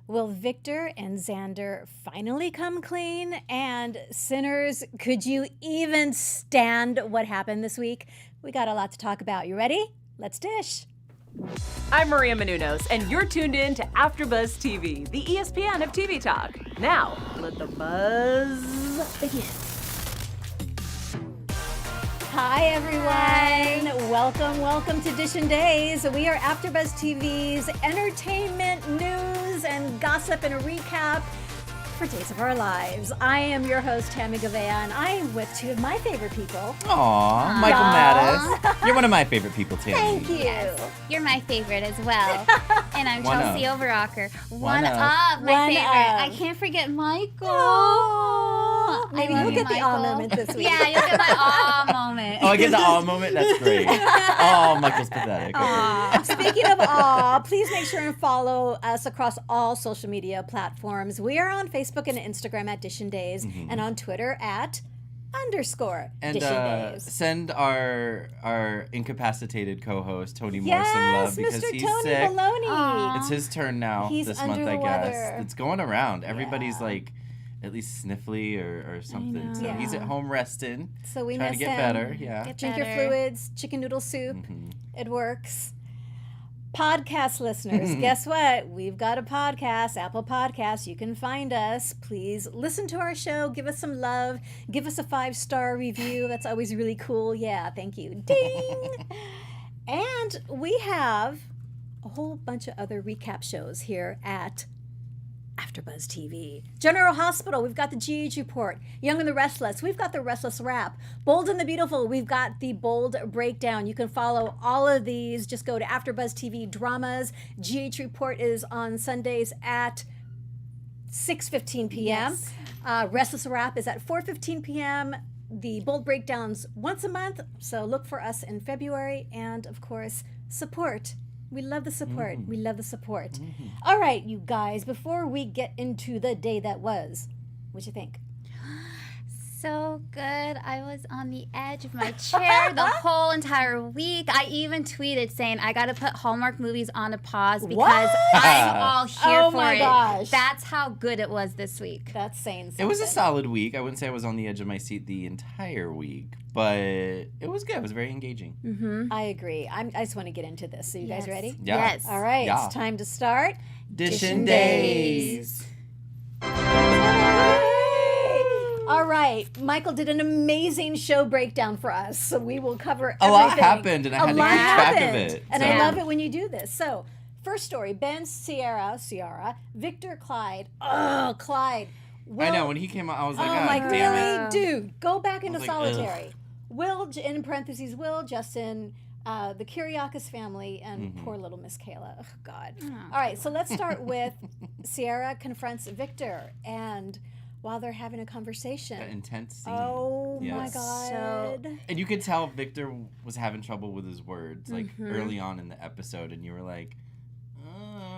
Will Victor and Xander finally come clean? And sinners, could you even stand what happened this week? We got a lot to talk about. You ready? Let's dish. I'm Maria Menounos, and you're tuned in to AfterBuzz TV, the ESPN of TV talk. Now, let the buzz begin. Hi, everyone. Welcome to DISHIN Days. We are AfterBuzz TV's entertainment, news, and gossip and a recap for Days of Our Lives. I am your host, Tami Goveia, and I am with two of my favorite people. Aw, Michael Mattes. You're one of my favorite people, Tami. Thank you. Yes, you're my favorite as well. And I'm One Chelsie up. Overocker. One One up. up, my One favorite. up. I can't forget Michael. Aw. Maybe I love you'll get the Michael. aw moment this week. Yeah, you'll get my aw moment. Oh, I get the aw moment? That's great. Oh, Michael's pathetic. Okay. Speaking of awe, please make sure and follow us across all social media platforms. We are on Facebook and Instagram at DISHIN Days and on Twitter at _ And DISHIN Days. send our incapacitated co-host, Tony Moore, some Yes, love because Mr. he's Tony sick. Baloney. Aw. It's his turn now He's this under month, the I guess. weather. It's going around. Everybody's Yeah. like at least sniffly or something. know. So he's Yeah. at home resting, So we trying miss to get him. better. Yeah. Get Drink your better. fluids, chicken noodle soup. Mhm. It works. Podcast listeners, guess what? We've got a podcast, Apple Podcasts. You can find us. Please listen to our show. Give us some love. Give us a 5-star review. That's always really cool. Yeah, thank you. Ding! And we have a whole bunch of other recap shows here at AfterBuzz TV. General Hospital, we've got the GH Report. Young and the Restless, we've got the Restless Wrap. Bold and the Beautiful, we've got the Bold Breakdown. You can follow all of these. Just go to AfterBuzz TV Dramas. GH Report is on Sundays at 6:15 p.m. Yes. Restless Wrap is at 4:15 p.m. The Bold Breakdowns once a month, so look for us in February. And, of course, support. We love the support. We love the support. All right, you guys, before we get into the day that was, what'd you think? So good. I was on the edge of my chair the whole entire week. I even tweeted saying I got to put Hallmark movies on a pause because What? I'm all here Oh for my it. gosh. That's how good it was this week. That's saying something. It was a solid week. I wouldn't say I was on the edge of my seat the entire week, but it was good. It was very engaging. Mm-hmm. I agree. I just want to get into this. So you guys ready? Yeah. Yes. All right, Yeah. it's time to start. DISHIN Days. All right, Michael did an amazing show breakdown for us, so we will cover A lot everything. happened, and I had to keep lot track of happened. it, And so- I love it when you do this. So, first story: Ben, Ciara, Victor, Clyde. Oh, Clyde. I know, when he came out, I was like, Oh God my damn God, it. dude, go back into was like, solitary. Will, in parentheses, Will, Justin, the Kyriakis family, and poor little Miss Kayla. Oh, God. All right, so let's start with Ciara confronts Victor, and while they're having a conversation. That intense scene. Oh, Yes. my God. And you could tell Victor was having trouble with his words, like, early on in the episode, and you were like,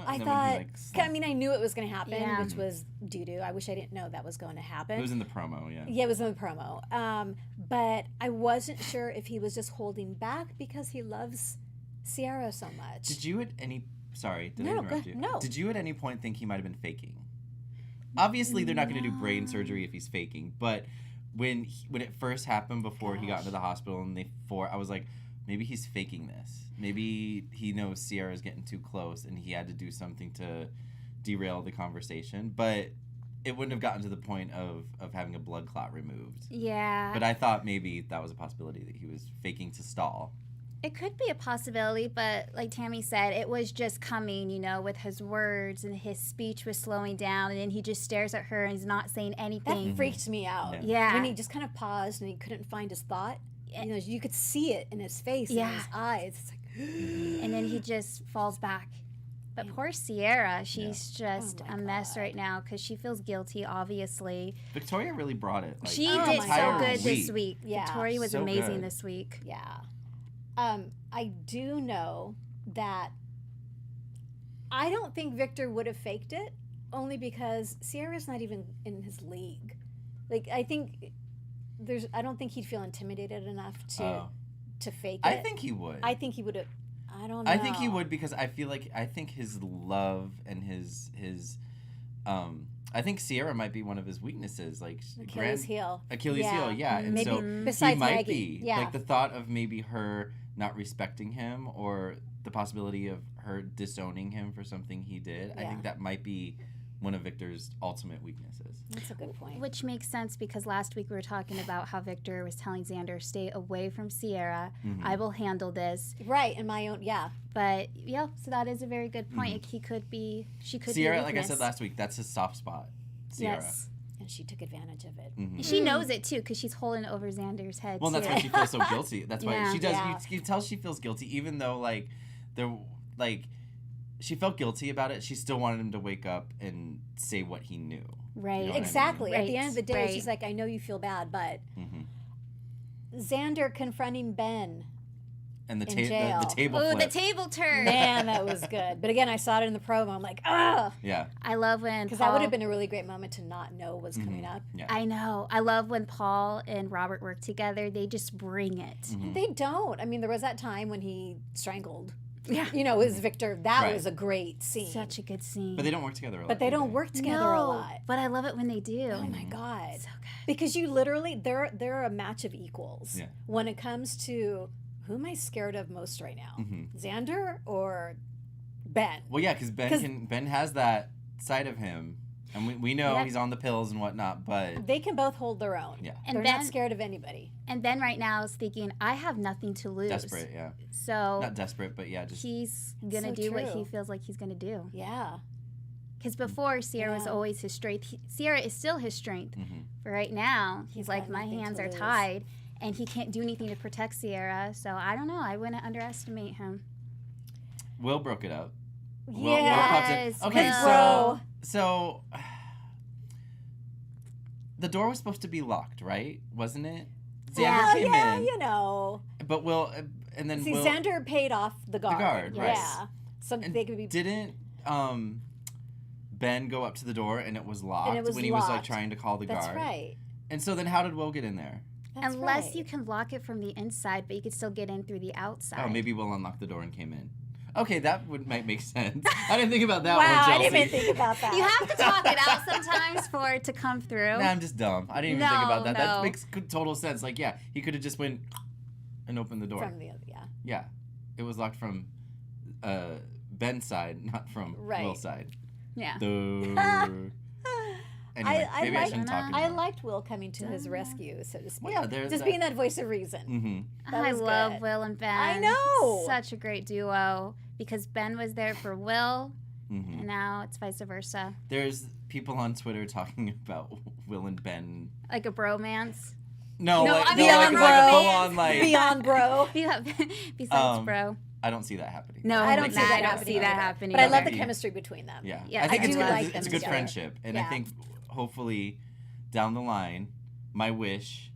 I and then when he, thought, like, I mean, I knew it was going to happen, Yeah. which was doo-doo. I wish I didn't know that was going to happen. it was in the promo, yeah. Yeah, it was in the promo. But I wasn't sure if he was just holding back because he loves Ciara so much. Did you at any... Sorry, did I No, interrupt go- you? no. Did you at any point think he might have been faking? Obviously, they're not going to do brain surgery if he's faking, but when it first happened before he got into the hospital and I was like, maybe he's faking this. Maybe he knows Ciara's getting too close and he had to do something to derail the conversation, but it wouldn't have gotten to the point of having a blood clot removed. Yeah. But I thought maybe that was a possibility, that he was faking to stall. It could be a possibility, but like Tami said, it was just coming, with his words, and his speech was slowing down, and then he just stares at her and he's not saying anything. That freaked me out. Yeah. When he just kind of paused and he couldn't find his thought. You could see it in his face and Yeah. his eyes. It's like, And then he just falls back. But poor Ciara, she's just Oh my a mess God. right now because she feels guilty, obviously. Victoria really brought it. Like, She Oh did my so gosh. good this week. Yeah. Victoria was So amazing good. this week. yeah. I do know that I don't think Victor would have faked it, only because Ciara's not even in his league. Like, I don't think he'd feel intimidated enough to fake it. I think he would. I think he would have. I don't know. I think he would, because I think his love and his I think Sierra might be one of his weaknesses, like Achilles heel. Achilles heel, yeah. And Maybe so besides he might Maggie. be. Yeah. Like the thought of maybe her not respecting him or the possibility of her disowning him for something he did, I think that might be one of Victor's ultimate weaknesses. That's a good point. Which makes sense because last week we were talking about how Victor was telling Xander, stay away from Sierra. I will handle this. Right, in my own, But, yeah, so that is a very good point. She could be Sierra, a like I weakness. said last week, that's his soft spot. Sierra. Yes. and she took advantage of it. She knows it, too, because she's holding it over Xander's head, Well, too. that's why she feels so guilty. That's why she does. Yeah. You tell she feels guilty, even though, like, she felt guilty about it. She still wanted him to wake up and say what he knew. Right. You know what I mean? Exactly. At the Right, end of the day, right. she's like, I know you feel bad, but Xander confronting Ben. And the In jail. table Ooh, flip. the table turn. Man, that was good. But again, I saw it in the promo. I'm like, ah! Yeah. I love when Because Paul... that would have been a really great moment to not know was coming up. Yeah. I know. I love when Paul and Robert work together. They just bring it. They don't. I mean, there was that time when he strangled. Yeah. You know, his Victor. That Right. was a great scene. Such a good scene. But they don't work together a lot. But they do don't work together a lot. But I love it when they do. Oh my God. So good. Because you literally, they're a match of equals. Yeah. When it comes to who am I scared of most right now? Xander or Ben? Well, yeah, because Ben has that side of him. And we know he's on the pills and whatnot, but... They can both hold their own. Yeah. And They're Ben, not scared of anybody. And Ben right now is thinking, I have nothing to lose. Desperate, yeah. So Not desperate, but yeah, just... he's going to So do what he true. feels like he's going to do. Yeah. Because before, Sierra was Yeah. always his strength. Sierra is still his strength. But right now, he's like, got my nothing hands to are lose." tied. And he can't do anything to protect Sierra. So I don't know. I wouldn't underestimate him. Will broke it up. Will Yeah. pops in. Yes, Okay, Will. so the door was supposed to be locked, right? Wasn't it? Xander Well, came yeah, in, you know. but Will, and then See, Will Xander paid off the guard. guard, right. Yeah. So and they could be. didn't Ben go up to the door and it was locked And it was when he was like locked. trying to call the That's guard. right. And so then how did Will get in there? That's Unless right. you can lock it from the inside, but you could still get in through the outside. Oh, maybe Will unlocked the door and came in. Okay, that might make sense. I didn't think about that Wow, one, I Chelsea. didn't even think about that. You have to talk it out sometimes for it to come through. Nah, I'm just dumb. I didn't even think No, about that. That no. makes total sense. Like, yeah, he could have just went and opened the door. From the other, yeah. Yeah, it was locked from Ben's side, not from Right. Will's side. Yeah. Anyway, I maybe I like- shouldn't talk I anymore. liked Will coming to his rescue, so to speak. Well, yeah, there's just that- being that voice of reason. Mm-hmm. That I was love good. Will and Ben. I know. Such a great duo because Ben was there for Will, Mm-hmm. and now it's vice versa. There's people on Twitter talking about Will and Ben. Like a bromance. No, No, like, I no, mean, like, beyond like a bro. full on like. Beyond bro. Besides bro. I don't see that happening. No, I don't Like, see that I don't happening. see that either. happening. But I love the Okay. chemistry between them. Yeah, Yeah, I think I it's do good. like It's them good together. friendship, and I Yeah. think hopefully down the line, my wish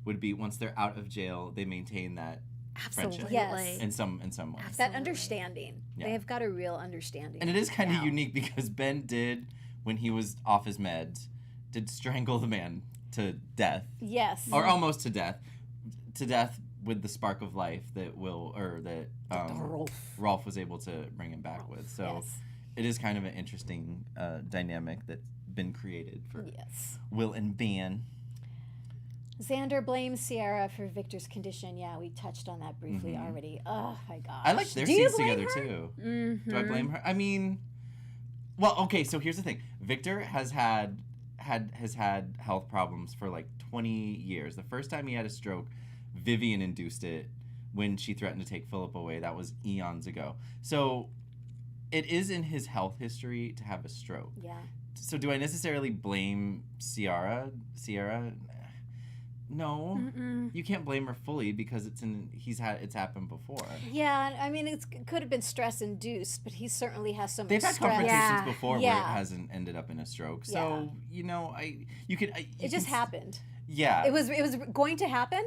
would be once they're out of jail, they maintain that friendship Absolutely. Yes. in some way. That Absolutely. understanding. Yeah. They have got a real understanding. And it is kind of now. unique because Ben did, when he was off his meds, did strangle the man to death, Yes. or almost to death with the spark of life that Rolf was able to bring him back with. So Yes. it is kind of an interesting dynamic that's been created for Yes. Will and Ben. Xander blames Sierra for Victor's condition. Yeah, we touched on that briefly already. Oh my gosh. I like their Do you scenes blame together her? too. Mm-hmm. Do I blame her? I mean, well, okay. So here's the thing: Victor has had health problems for like 20 years. The first time he had a stroke, Vivian induced it when she threatened to take Philip away. That was eons ago. So it is in his health history to have a stroke. Yeah. So do I necessarily blame Sierra? No, you can't blame her fully because it's happened before. Yeah, I mean, it could have been stress induced, but he certainly has so much They've had stress. confrontations Yeah. before where it Yeah. hasn't ended up in a stroke. So you know, It just happened. Yeah, It was going to happen,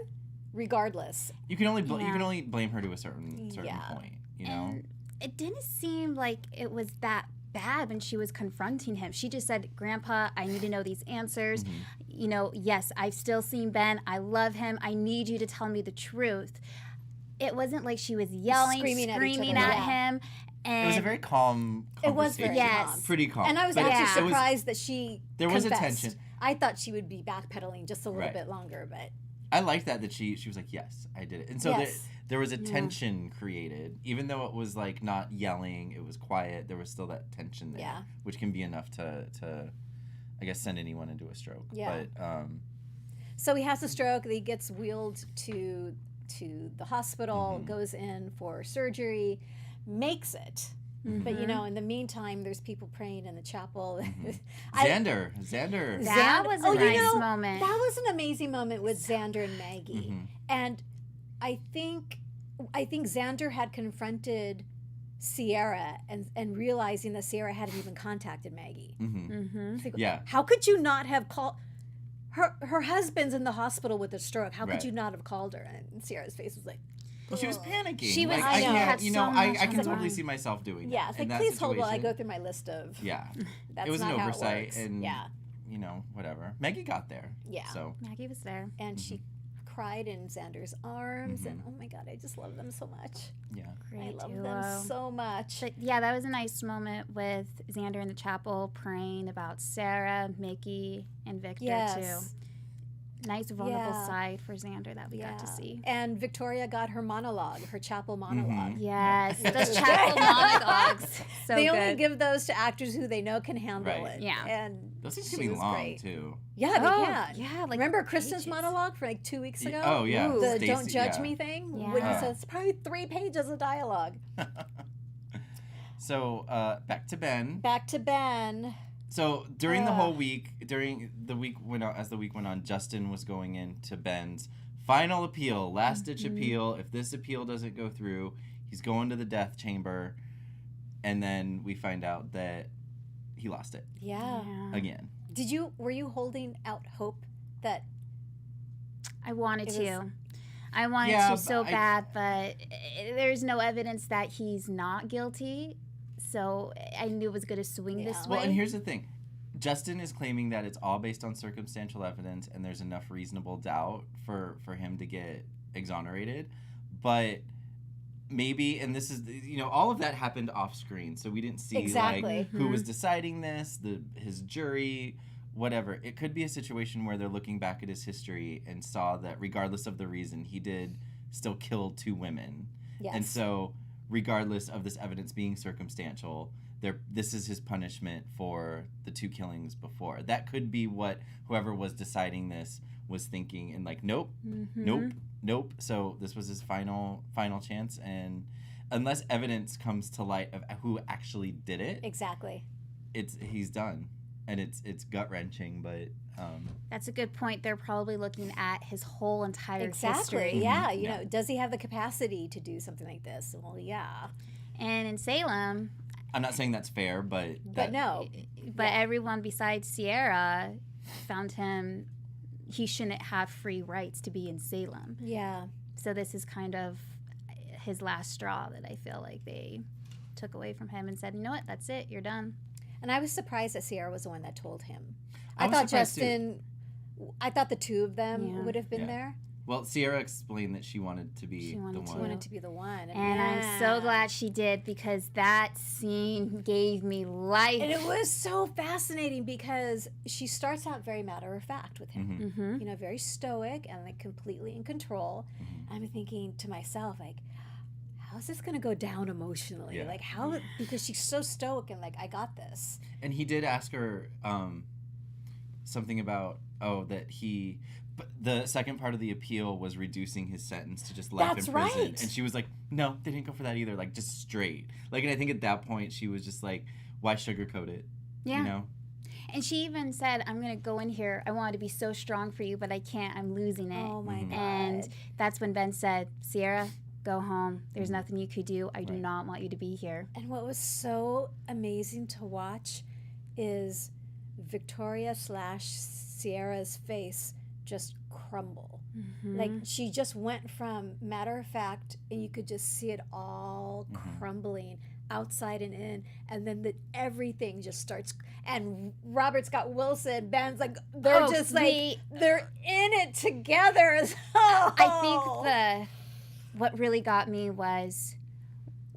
regardless. you can only you Yeah. can only blame her to a certain Yeah. point. You know, And it didn't seem like it was that bad when she was confronting him. She just said, Grandpa, I need to know these answers. Mm-hmm. You know, yes, I've still seen Ben. I love him. I need you to tell me the truth. It wasn't like she was yelling, Screaming screaming at each other. at Yeah. him. It was a very calm It was conversation. very Yes. calm. Pretty calm. And I was But actually it was- surprised that she There was a confessed. tension. I thought she would be backpedaling just a little Right. bit longer, but I liked that she was like, yes, I did it. And so Yes. there was a tension created. Even though it was like not yelling, it was quiet, there was still that tension there. Yeah. Which can be enough to I guess send anyone into a stroke. Yeah. But so he has a stroke. He gets wheeled to the hospital, Mhm. goes in for surgery, makes it. But you know, in the meantime, there's people praying in the chapel. Xander. That was a Oh, you nice know, moment. That was an amazing moment with Xander and Maggie. Mhm. And I think Xander had confronted Sierra and realizing that Sierra hadn't even contacted Maggie. Mm-hmm. It's like, Yeah. how could you not have called her husband's in the hospital with a stroke? How Right. could you not have called her? And Sierra's face was like, Well, she was panicking. She was- Like, I know. can't, had you know, so much I on can her totally mind. see myself doing yeah, that. it's in like, that please hold while I situation. go through my list of. Yeah. That's It was an not how oversight, works. and yeah, you know, whatever. Maggie got there. Yeah. So Maggie was there. and she cried in Xander's arms, and Mhm. oh my god, I just love them so much. yeah. I Great love duo. them so much. But yeah, that was a nice moment with Xander in the chapel praying about Sarah, Mickey, and Victor Yes. too. Nice vulnerable Yeah. side for Xander that we got to see. And Victoria got her monologue, her chapel monologue. Yes, Which those was chapel great. monologues. So They good. only give those to actors who they know can handle Right. it. Yeah. And Those things she can be was long great. too. Yeah, they Oh, can. yeah, like Remember Kristen's pages. monologue for like 2 weeks ago? Oh yeah. Ooh. The Stacey- "Don't judge yeah. me" thing. When he Yeah. says it's probably 3 pages of dialogue. So back to Ben. Back to Ben. So during the whole Ugh. week, as the week went on, Justin was going into Ben's final appeal, last ditch Mm-hmm. appeal. If this appeal doesn't go through, he's going to the death chamber, and then we find out that he lost it Yeah. again. Were you holding out hope that I wanted It to. was- I wanted Yeah, to so but bad, but there's no evidence that he's not guilty. So I knew it was going to swing Yeah. this Well, way. and here's the thing. Justin is claiming that it's all based on circumstantial evidence and there's enough reasonable doubt for him to get exonerated. But maybe, and this is, you know, all of that happened off screen. So we didn't see Exactly. like who was deciding this, his jury, whatever. It could be a situation where they're looking back at his history and saw that regardless of the reason, he did still kill 2 women. yes. And so, regardless of this evidence being circumstantial, this is his punishment for the 2 killings before. That could be what whoever was deciding this was thinking, and like, nope, nope. So this was his final chance, and unless evidence comes to light of who actually did it, Exactly. he's done, and it's gut wrenching, but. That's a good point. They're probably looking at his whole entire Exactly. history. Yeah. Mhm. You Yeah. know, does he have the capacity to do something like this? Well, yeah. And in Salem, I'm not saying that's fair, but But no. but everyone besides Sierra found he shouldn't have free rights to be in Salem. Yeah. So this is kind of his last straw that I feel like they took away from him and said, you know what, that's it, you're done. And I was surprised that Sierra was the one that told him. I I was thought surprised, too. Justin. I thought the 2 of them Yeah. would have been Yeah. there. Well, Sierra explained that she wanted to be She wanted the to. She one. wanted to be the one. And I'm so glad she did because that scene gave me life. And it was so fascinating because she starts out very matter of fact with him. Mhm. Mm-hmm. You know, very stoic and like completely in control. Mhm. I'm thinking to myself, like, how's this gonna go down emotionally? Yeah. Like how, because she's so stoic and like, I got this. And he did ask her something about but the second part of the appeal was reducing his sentence to just life That's in prison. right. And she was like, no, they didn't go for that either. Like, just straight. Like, and I think at that point she was just like, why sugarcoat it? Yeah. You know? And she even said, I'm going to go in here. I want to be so strong for you, but I can't. I'm losing it. Oh my Mhm. god. And that's when Ben said, Sierra, go home. There's nothing you could do. I do Right. not want you to be here. And what was so amazing to watch is Victoria / Sierra's face just crumble. Mm-hmm. Like she just went from matter of fact, and you could just see it all Mhm. crumbling outside and in, and then everything just starts. And Robert Scott Wilson, Ben's like they're just like they're in it together. I think what really got me was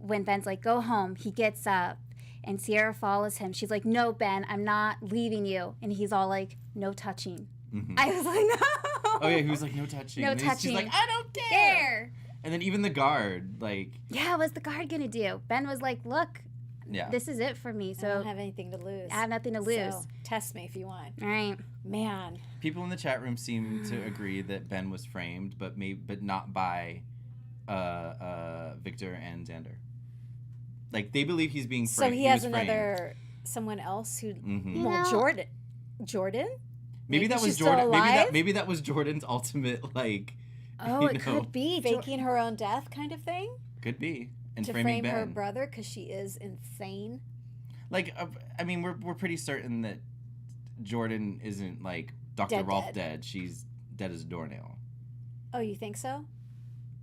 when Ben's like, go home, he gets up and Sierra follows him. She's like, no, Ben, I'm not leaving you. And he's all like, no touching. Mm-hmm. I was like, no. Oh yeah, he was like, no touching. No and touching. She's like, I don't care. And then even the guard, like. Yeah, what's the guard gonna do? Ben was like, look, this is it for me. So I don't have anything to lose. I have nothing to lose. So test me if you want. All right. Man. People in the chat room seem to agree that Ben was framed, but not by Victor and Xander. Like, they believe he's being framed. So he has someone else who, Jordan? Maybe that was she's Jordan. still alive? Maybe that was Jordan's ultimate, like. Oh, it could be. Faking her own death kind of thing? Could be. And to framing frame her Ben. brother because she is insane. Like, I mean, we're pretty certain that Jordan isn't, like, Dr. Rolf dead. She's dead as a doornail. Oh, you think so?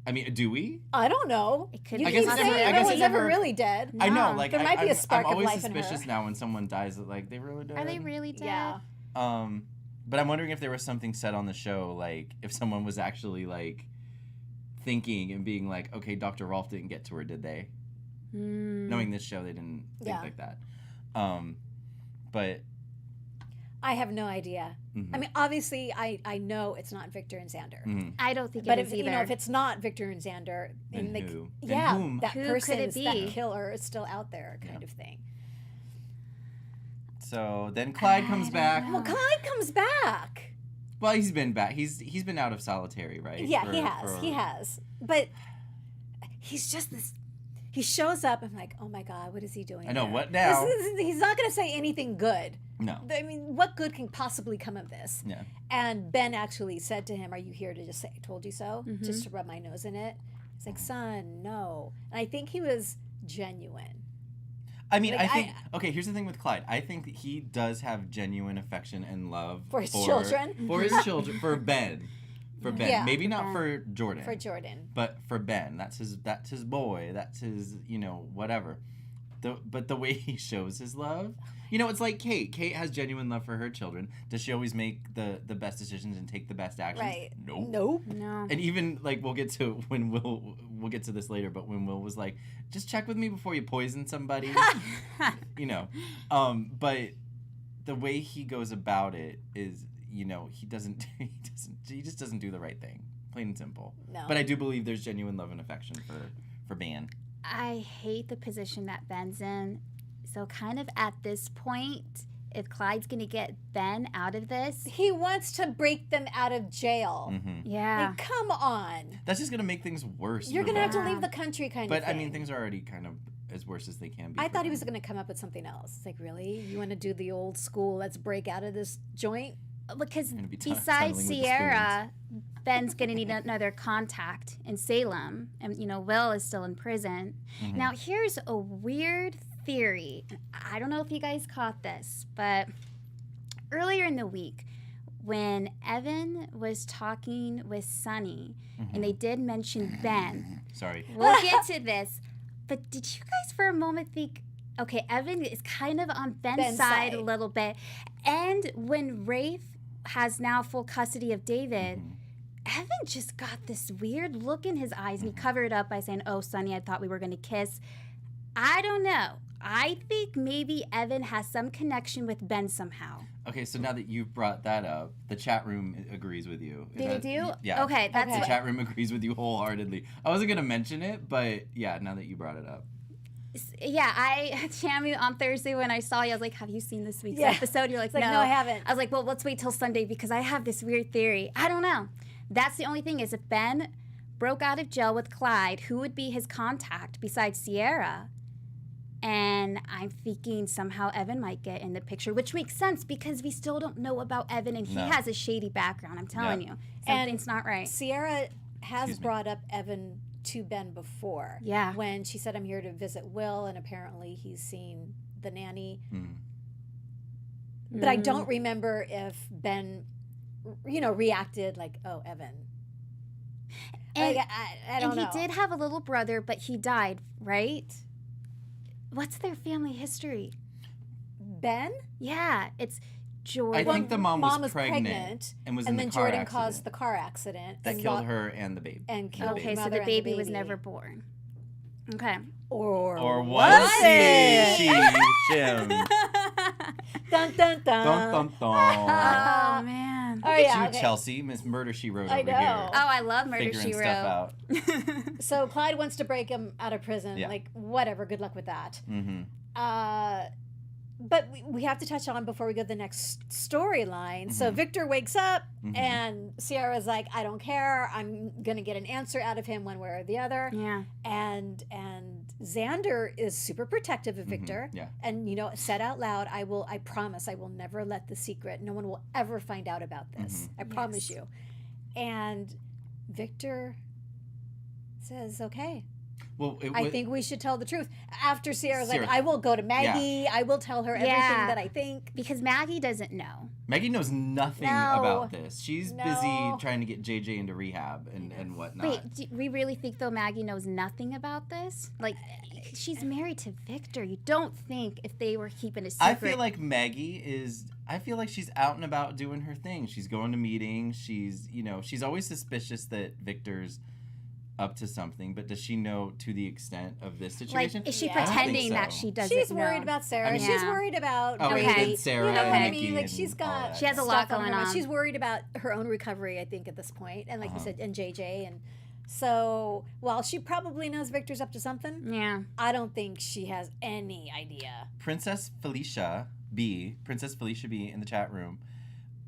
I mean, do we? I don't know. It could You be. keep I saying guess no it one's never- ever really dead. I know, No. like, There might be a spark I'm of always life in her. suspicious now when someone dies that, like, they really dead. Are they really dead? Yeah. But I'm wondering if there was something said on the show, like, if someone was actually, like, thinking and being like, okay, Dr. Rolf didn't get to her, did they? Knowing this show, they didn't think like that. But I have no idea. mm-hmm. I mean, obviously, I know it's not Victor and Xander. Mm-hmm. I don't think But it if is either. if it's not Victor and Xander, Then like, who? Then yeah, whom? that Who person, could it that be? killer is still out there, kind of thing. So then Clyde comes back. Well, Clyde comes back. Well, he's been back. He's been out of solitary, right? Yeah, he has. But he's just this. He shows up. I'm like, oh my god, what is he doing? I know, here? what now? He's not going to say anything good. No. I mean, what good can possibly come of this? Yeah. And Ben actually said to him, "Are you here to just say I told you so? Just to rub my nose in it?" He's like, "Son, no." And I think he was genuine. I mean, Like, I think okay. Here's the thing with Clyde. I think that he does have genuine affection and love For his children? For his children, for Ben, Yeah. Maybe not Ben. for Jordan, For Jordan. but for Ben. That's his boy. That's his whatever. But the way he shows his love, it's like Kate. Kate has genuine love for her children. Does she always make the best decisions and take the best actions? Right. Nope. No. And even like we'll get to we'll get to this later, but when Will was like, just check with me before you poison somebody, but the way he goes about it is, he just doesn't do the right thing, plain and simple. No. But I do believe there's genuine love and affection for Ben. I hate the position that Ben's in. So kind of at this point, if Clyde's going to get Ben out of this, He wants to break them out of jail. Mm-hmm. yeah. Like, come on. That's just gonna make things worse. You're for going to have to Ben. leave the country kind But of thing. I mean, things are already kind of as worse as they can be. I for thought he Ben. was going to come up with something else. It's like, really? You want to do the old school, let's break out of this joint? Because Gonna be besides tunneling with the Sierra, Ben's going to need another contact in Salem. And, Will is still in prison. Mhm. Now, here's a weird theory. I don't know if you guys caught this, but earlier in the week, when Evan was talking with Sonny, and they did mention Ben, Sorry. we'll get to this, but did you guys for a moment think, okay, Evan is kind of on Ben's side a little bit, and when Rafe has now full custody of David, Evan just got this weird look in his eyes, and he covered it up by saying, oh, Sonny, I thought we were going to kiss. I don't know. I think maybe Evan has some connection with Ben somehow. Okay, so now that you've brought that up, the chat room agrees with you. Is Did it that- do? Yeah. Okay, that's The what. chat room agrees with you wholeheartedly. I wasn't going to mention it, but yeah, now that you brought it up. Yeah, Tami, on Thursday when I saw you, I was like, have you seen this week's Yeah. episode? You're like, It's like, no, I haven't. I was like, well, let's wait till Sunday because I have this weird theory. I don't know. That's the only thing is if Ben broke out of jail with Clyde, who would be his contact besides Sierra? And I'm thinking somehow Evan might get in the picture, which makes sense because we still don't know about Evan and he No. has a shady background. I'm telling you. Something's not right. Sierra has Excuse me. brought up Evan to Ben before. Yeah. When she said, I'm here to visit Will, and apparently he's seen the nanny. Mm. But I don't remember if Ben, reacted like, oh, Evan. And, I don't know. And he did have a little brother, but he died, right? What's their family history? Ben? Yeah, it's I Jordan. think the mom was pregnant, pregnant and was and in then the car Jordan accident caused the car accident that and killed her and the baby. and killed Okay, the so mother the and baby was never born. Okay. Or was it? she him? Dun, dun, dun. Dun, dun, dun. Oh, man. Oh, Look at yeah, you, okay. Chelsea, Miss Murder, She Wrote I over know. here. Oh, I love Murder, Figuring She stuff Wrote. out. So Clyde wants to break him out of prison. Yeah. Like, whatever. Good luck with that. Mm-hmm. But we have to touch on before we go to the next storyline. So Victor wakes up and Sierra's like, I don't care. I'm going to get an answer out of him one way or the other. Yeah. And Xander is super protective of Victor. Yeah. And, you know, said out loud, I promise I will never let the secret. No one will ever find out about this. I promise you. And Victor says, okay. Well, I think we should tell the truth. After Sierra's Sierra. like, I will go to Maggie. I will tell her everything that I think. Because Maggie doesn't know. Maggie knows nothing No. about this. She's No. busy trying to get JJ into rehab and whatnot. Wait, do we really think, though, Maggie knows nothing about this? Like, she's married to Victor. You don't think if they were keeping a secret. I feel like Maggie is. I feel like she's out and about doing her thing. She's going to meetings. She's always suspicious that Victor's up to something, but does she know to the extent of this situation? Like, is she Yeah. I don't pretending think that so. she doesn't She's know? worried about Sarah. I mean, She's Yeah. worried about Oh, Brady. and Sarah You know what I and mean? Nikki Like, and she's all got that. She has a stuff lot on going her mind. on. She's worried about her own recovery, I think, at this point. And like you said, and JJ. And so, while she probably knows Victor's up to something, Yeah. I don't think she has any idea. Princess Felicia B in the chat room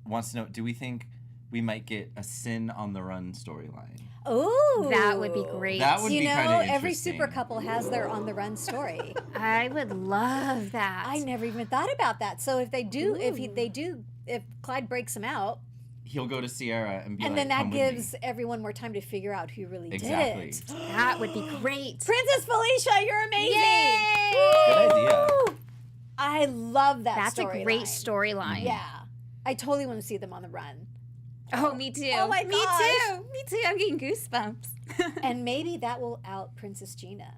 wants to know, do we think we might get a Sin on the Run storyline? Oh, That would be great. That would You be know, kind of every interesting. super couple has their on the run story. I would love that. I never even thought about that. So if they do, if Clyde breaks him out, He'll go to Sierra and be and like, then that "Come with me." gives everyone more time to figure out who really Exactly. did it. That would be great. Princess Felicia, you're amazing. Yay! Good idea. Woo! I love that. That's a great storyline. storyline. Yeah, I totally want to see them on the run. Oh, me too. Oh my Me gosh. too. Me too. I'm getting goosebumps. And maybe that will out Princess Gina,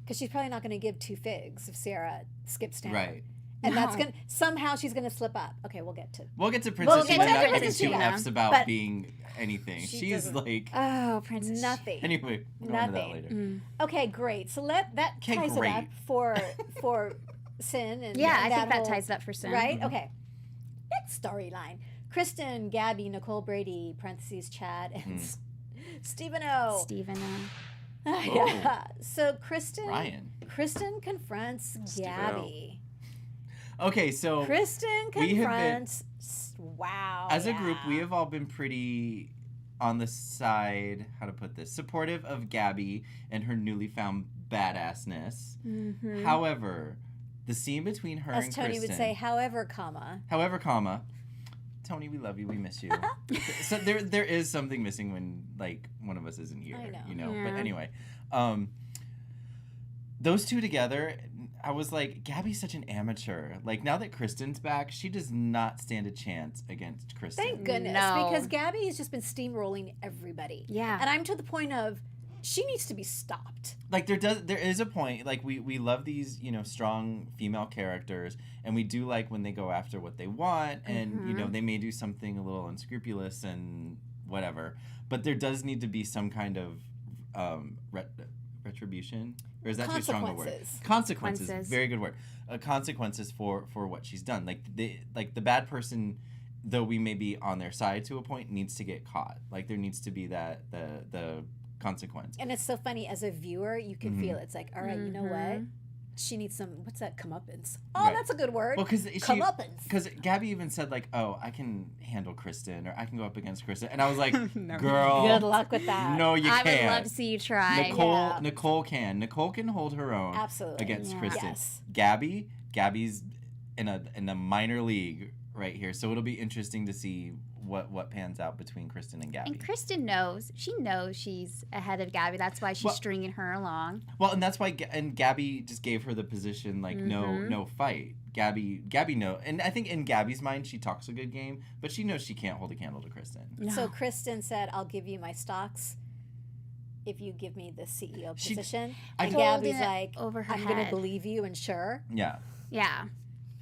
because she's probably not going to give 2 figs if Sarah skips town. Right. And that's No. gonna somehow she's going to slip up. Okay, we'll get to. We'll get to Princess We'll get Gina to not giving Princess 2 Gina, F's about but being anything. she She's doesn't- like, Oh, Princess. Nothing. anyway, we'll go into that Nothing. later. Mm. Okay, great. So that Okay, ties it up great. for Sin and Yeah, I and think that whole- ties it up for Sin. Right? Mhm. Okay. Next storyline. Kristen, Gabby, Nicole Brady, parentheses Chad, and Stephen O. Stephen. Yeah. So Kristen Ryan. confronts Stephen O. Gabby. Okay, so Kristen we have been- confronts. Wow. as a group, yeah. we have all been pretty on the side, how to put this, supportive of Gabby and her newly found badassness. Mm-hmm. However, the scene between her As and Tony Kristen, would say, however, comma. Tony, we love you, we miss you. So there is something missing when like one of us isn't here, I know. you know. Yeah. But anyway, those two together, I was like, Gabby's such an amateur. Like now that Kristen's back, she does not stand a chance against Kristen. Thank goodness, No. because Gabby has just been steamrolling everybody. Yeah. And I'm to the point of she needs to be stopped. Like there is a point, like we love these, you know, strong female characters, and we do like when they go after what they want, and you know, they may do something a little unscrupulous and whatever, but there does need to be some kind of retribution, or is that too strong a word? Consequences. Very good word. Consequences for what she's done. Like the bad person, though we may be on their side to a point, needs to get caught. Like there needs to be that the consequence. And it's so funny, as a viewer, you can feel it. It's like, all right, you know what? She needs some, what's that, comeuppance? Oh, Right. that's a good word. Well, Comeuppance. because Gabby even said like, oh, I can handle Kristen, or I can go up against Kristen, and I was like, No. girl, Good luck with that. no, you I can't. would love to see you try. Yeah. Nicole can hold her own Absolutely. against Yeah. Kristen. Yes. Gabby's in a minor league right here, so it'll be interesting to see what pans out between Kristen and Gabby. And Kristen knows. She knows she's ahead of Gabby. That's why she's Well- stringing her along. Well, and that's why, and Gabby just gave her the position like no fight. Gabby know, and I think in Gabby's mind she talks a good game, but she knows she can't hold a candle to Kristen. No. So Kristen said, I'll give you my stocks if you give me the CEO She- position. I And told Gabby's it like, over her I'm going to head. believe you, and sure. Yeah, Yeah.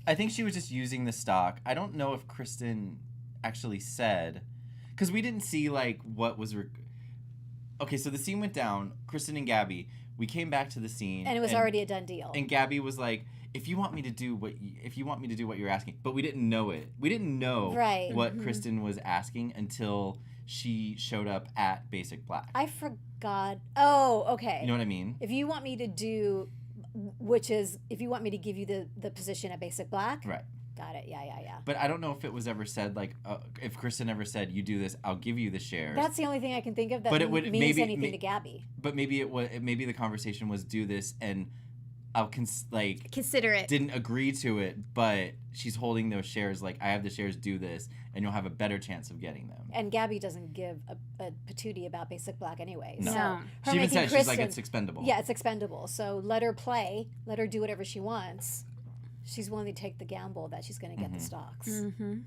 I think she was just using the stock. I don't know if Kristen actually said, because we didn't see like what was. Okay, so the scene went down. Kristen and Gabby. We came back to the scene, And it was already a done deal. And Gabby was like, if you want me to do what you're asking, but we didn't know it. We didn't know what Kristen was asking until she showed up at Basic Black. I forgot. Oh, okay. You know what I mean? If you want me to do, if you want me to give you the position at Basic Black. Right. Got it. Yeah. But I don't know if it was ever said, like, if Kristen ever said, you do this, I'll give you the shares. That's the only thing I can think of that means anything to Gabby. But maybe maybe the conversation was do this and I'll consider it. Didn't agree to it, but she's holding those shares. Like, I have the shares. Do this, and you'll have a better chance of getting them. And Gabby doesn't give a patootie about Basic Black anyway. No. So she even said she's like, it's expendable. Yeah, it's expendable. So let her play. Let her do whatever she wants. She's willing to take the gamble that she's going to get the stocks. Mm-hmm.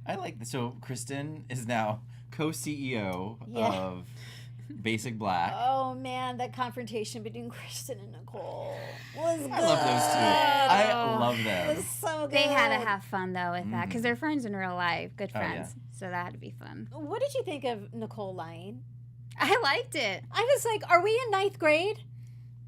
I like this. So Kristen is now co-CEO of Basic Black. Oh man, that confrontation between Kristen and Nicole was good. I love those two. I love them. It was so good. They had to have fun though with that because they're friends in real life, good friends. So that had to be fun. What did you think of Nicole lying? I liked it. I was like, are we in 9th grade?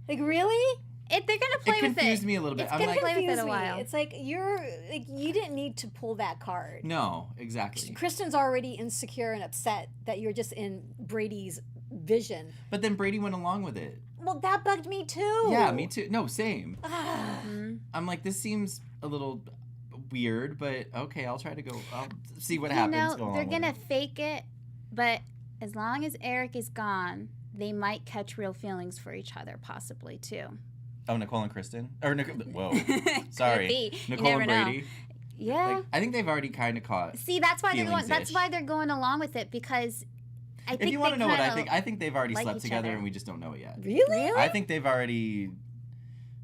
Like, really? They're gonna play with it. It confused me a little bit. I'm like, play with it a while. It's like you didn't need to pull that card. No, exactly. Kristen's already insecure and upset that you're just in Brady's vision. But then Brady went along with it. Well, that bugged me too. Yeah, me too. No, same. I'm like, this seems a little weird, but okay, I'll see what happens. They're gonna fake it, but as long as Eric is gone, they might catch real feelings for each other, possibly too. Oh, Nicole and Kristen? Whoa. Sorry. Nicole and Brady? Know. Yeah. I think they've already kind of caught. See, that's why they're going along with it because I think if you want to know what I think they've already slept together other. and we just don't know it yet. Really? I think they've already.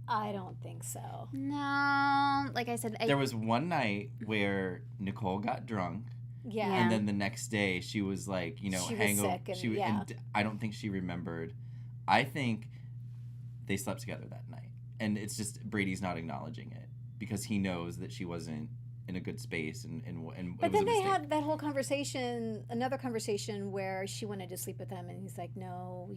I don't think so. No, like I said, there was one night where Nicole got drunk. Yeah. And then the next day she was like, she was sick and I don't think she remembered. I think they slept together that night. And it's just Brady's not acknowledging it because he knows that she wasn't in a good space and but then they had that whole conversation, another conversation where she wanted to sleep with him and he's like, no,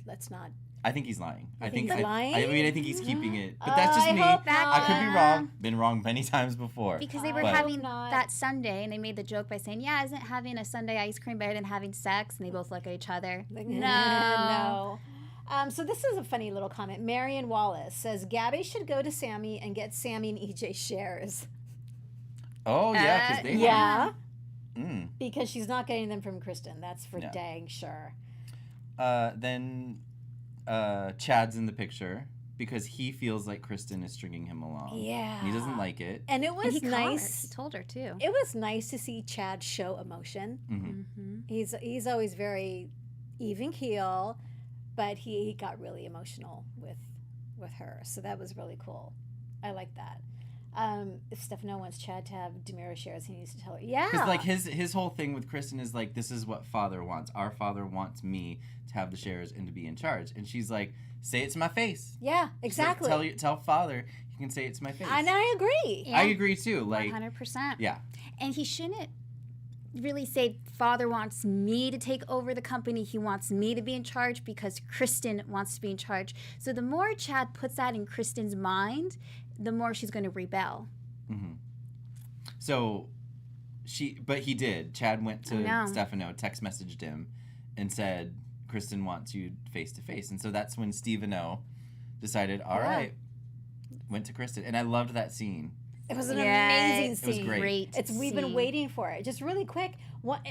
let's not. I think he's lying. I think he's keeping it. But that's just me. I could be wrong. Been wrong many times before. Because they were having that Sunday and they made the joke by saying, yeah, isn't having a Sunday ice cream better than having sex? And they both look at each other. Like, no. So this is a funny little comment. Marion Wallace says, Gabby should go to Sammy and get Sammy and EJ shares. Oh, yeah, because they yeah. Because she's not getting them from Kristen. That's for dang sure. Then Chad's in the picture because he feels like Kristen is stringing him along. Yeah. He doesn't like it. And it was nice. He told her too. It was nice to see Chad show emotion. Mm-hmm. He's always very even keel, but he got really emotional with her. So that was really cool. I like that. If Stefano wants Chad to have Demira shares, he needs to tell her. Yeah. Because like his whole thing with Kristen is like, this is what father wants. Our father wants me to have the shares and to be in charge. And she's like, say it to my face. Yeah, exactly. Like, tell father you can say it to my face. And I agree. Yeah. I agree too. Like 100%. Yeah. And he shouldn't really say father wants me to take over the company. He wants me to be in charge because Kristen wants to be in charge. So the more Chad puts that in Kristen's mind, the more she's going to rebel. Mm-hmm. So but he did. Chad went to Stefano, text messaged him, and said, Kristen wants you face to face. And so that's when Stefano decided, all right, went to Kristen. And I loved that scene. It was an amazing scene. It was great. We've been waiting for it. Just really quick.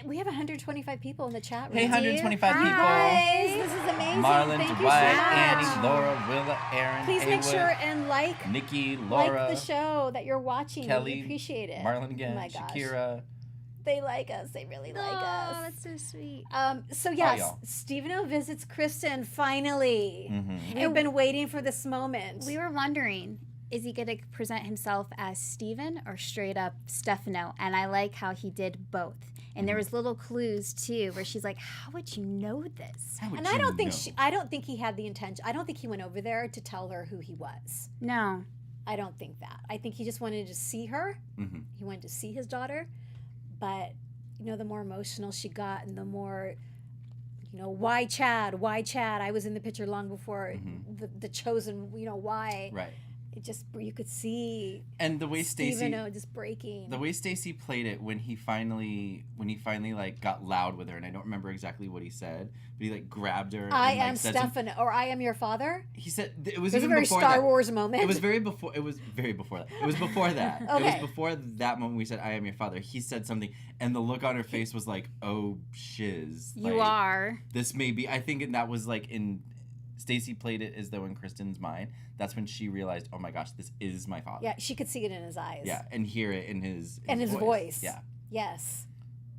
We have 125 people in the chat room. Hey, 125 people. Guys, this is amazing. Marlon, Thank Dwight, you so much. Annie, Laura, Willa, Aaron, Please Aywood, make sure and like Nikki, Laura, the show that you're watching. Kelly, we appreciate it. Marlon again, oh my gosh. Shakira. They like us. They really like us. Oh, that's so sweet. So yes, Stefano visits Kristen finally. Mm-hmm. We've been waiting for this moment. We were wondering, is he going to present himself as Steven or straight up Stefano? And I like how he did both. And there was little clues too, where she's like, "How would you know this?" And I don't think he had the intention. I don't think he went over there to tell her who he was. No, I don't think that. I think he just wanted to see her. Mm-hmm. He wanted to see his daughter. But the more emotional she got, and the more why Chad? Why Chad? I was in the picture long before the chosen, why. Right. It just, you could see and the way Stacey just breaking. The way Stacey played it when he finally like got loud with her, and I don't remember exactly what he said, but he like grabbed her. I and, like, am said Stefano, or I am your father. He said it was There's even a very before Star that. Wars moment. It was very before. It was very before that. It was before that. Okay. It was before that moment. We said, "I am your father." He said something, and the look on her face was like, "Oh shiz." You like, are. This may be. I think that was like in. Stacey played it as though in Kristen's mind. That's when she realized, oh my gosh, this is my father. Yeah, she could see it in his eyes. Yeah, and hear it in his voice. Yeah. Yes.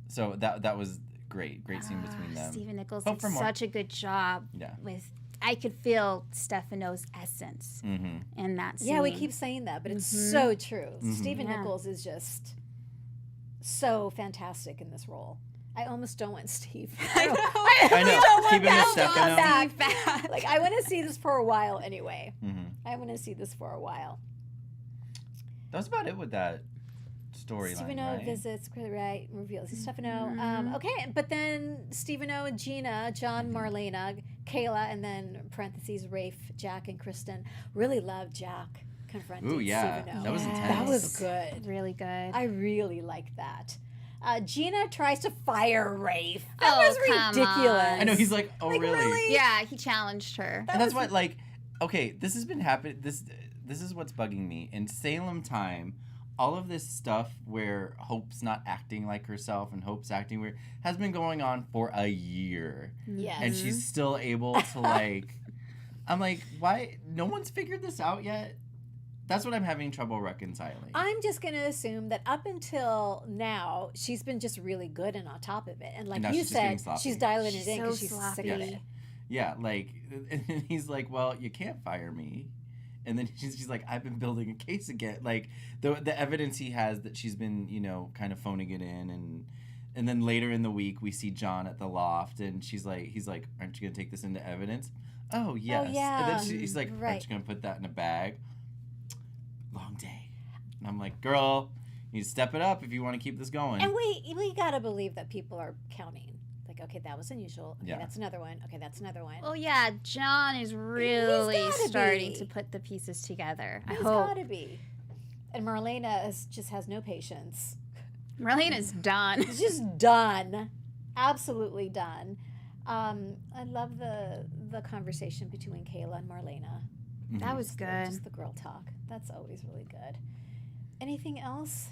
So that was great scene between them. Stephen Nichols Hope did for more. such a good job with. I could feel Stefano's essence in that scene. Yeah, we keep saying that, but it's so true. Stephen Yeah. Nichols is just so fantastic in this role. I almost don't want Steve. I know. Keep him as Stefano. back. Like, I want to see this for a while anyway. Mm-hmm. I want to see this for a while. That was about it with that storyline, Stefano right? visits, right, reveals he's Stefano. Okay, but then Stefano and Gina, John, Marlena, Kayla, and then parentheses, Rafe, Jack, and Kristen really loved Jack confronting Ooh, yeah. Stefano. That was intense. That was good. Really good. I really liked that. Gina tries to fire Rafe. That Oh, was come ridiculous. on. I know, he's like, oh, Like, really? really? Yeah, he challenged her. And that's what, like, okay, this has been happening. This is what's bugging me. In Salem time, all of this stuff where Hope's not acting like herself and Hope's acting weird has been going on for a year. Yes. And she's still able to, like, I'm like, why? No one's figured this out yet? That's what I'm having trouble reconciling. I'm just going to assume that up until now, she's been just really good and on top of it. And like And now you she's just getting said, sloppy. she's dialing She's it in so because she's sick of sloppy. it. Yeah, like, and he's like, well, you can't fire me. And then she's like, I've been building a case again. Like, the evidence he has that she's been, kind of phoning it in. And then later in the week, we see John at the loft. And he's like, aren't you going to take this into evidence? Oh, yes. Oh, yeah. And then he's like, Right. aren't you going to put that in a bag? Long day. And I'm like, girl, you need to step it up if you want to keep this going. And we got to believe that people are counting. Like, okay, that was unusual. Okay, Yeah. that's another one. Okay, that's another one. Oh yeah, John is really gotta starting be. to put the pieces together. I He's hope. got to be. And Marlena just has no patience. Marlena's done. It's just done. Absolutely done. I love the conversation between Kayla and Marlena. Mhm. That was good. Just the girl talk. That's always really good. Anything else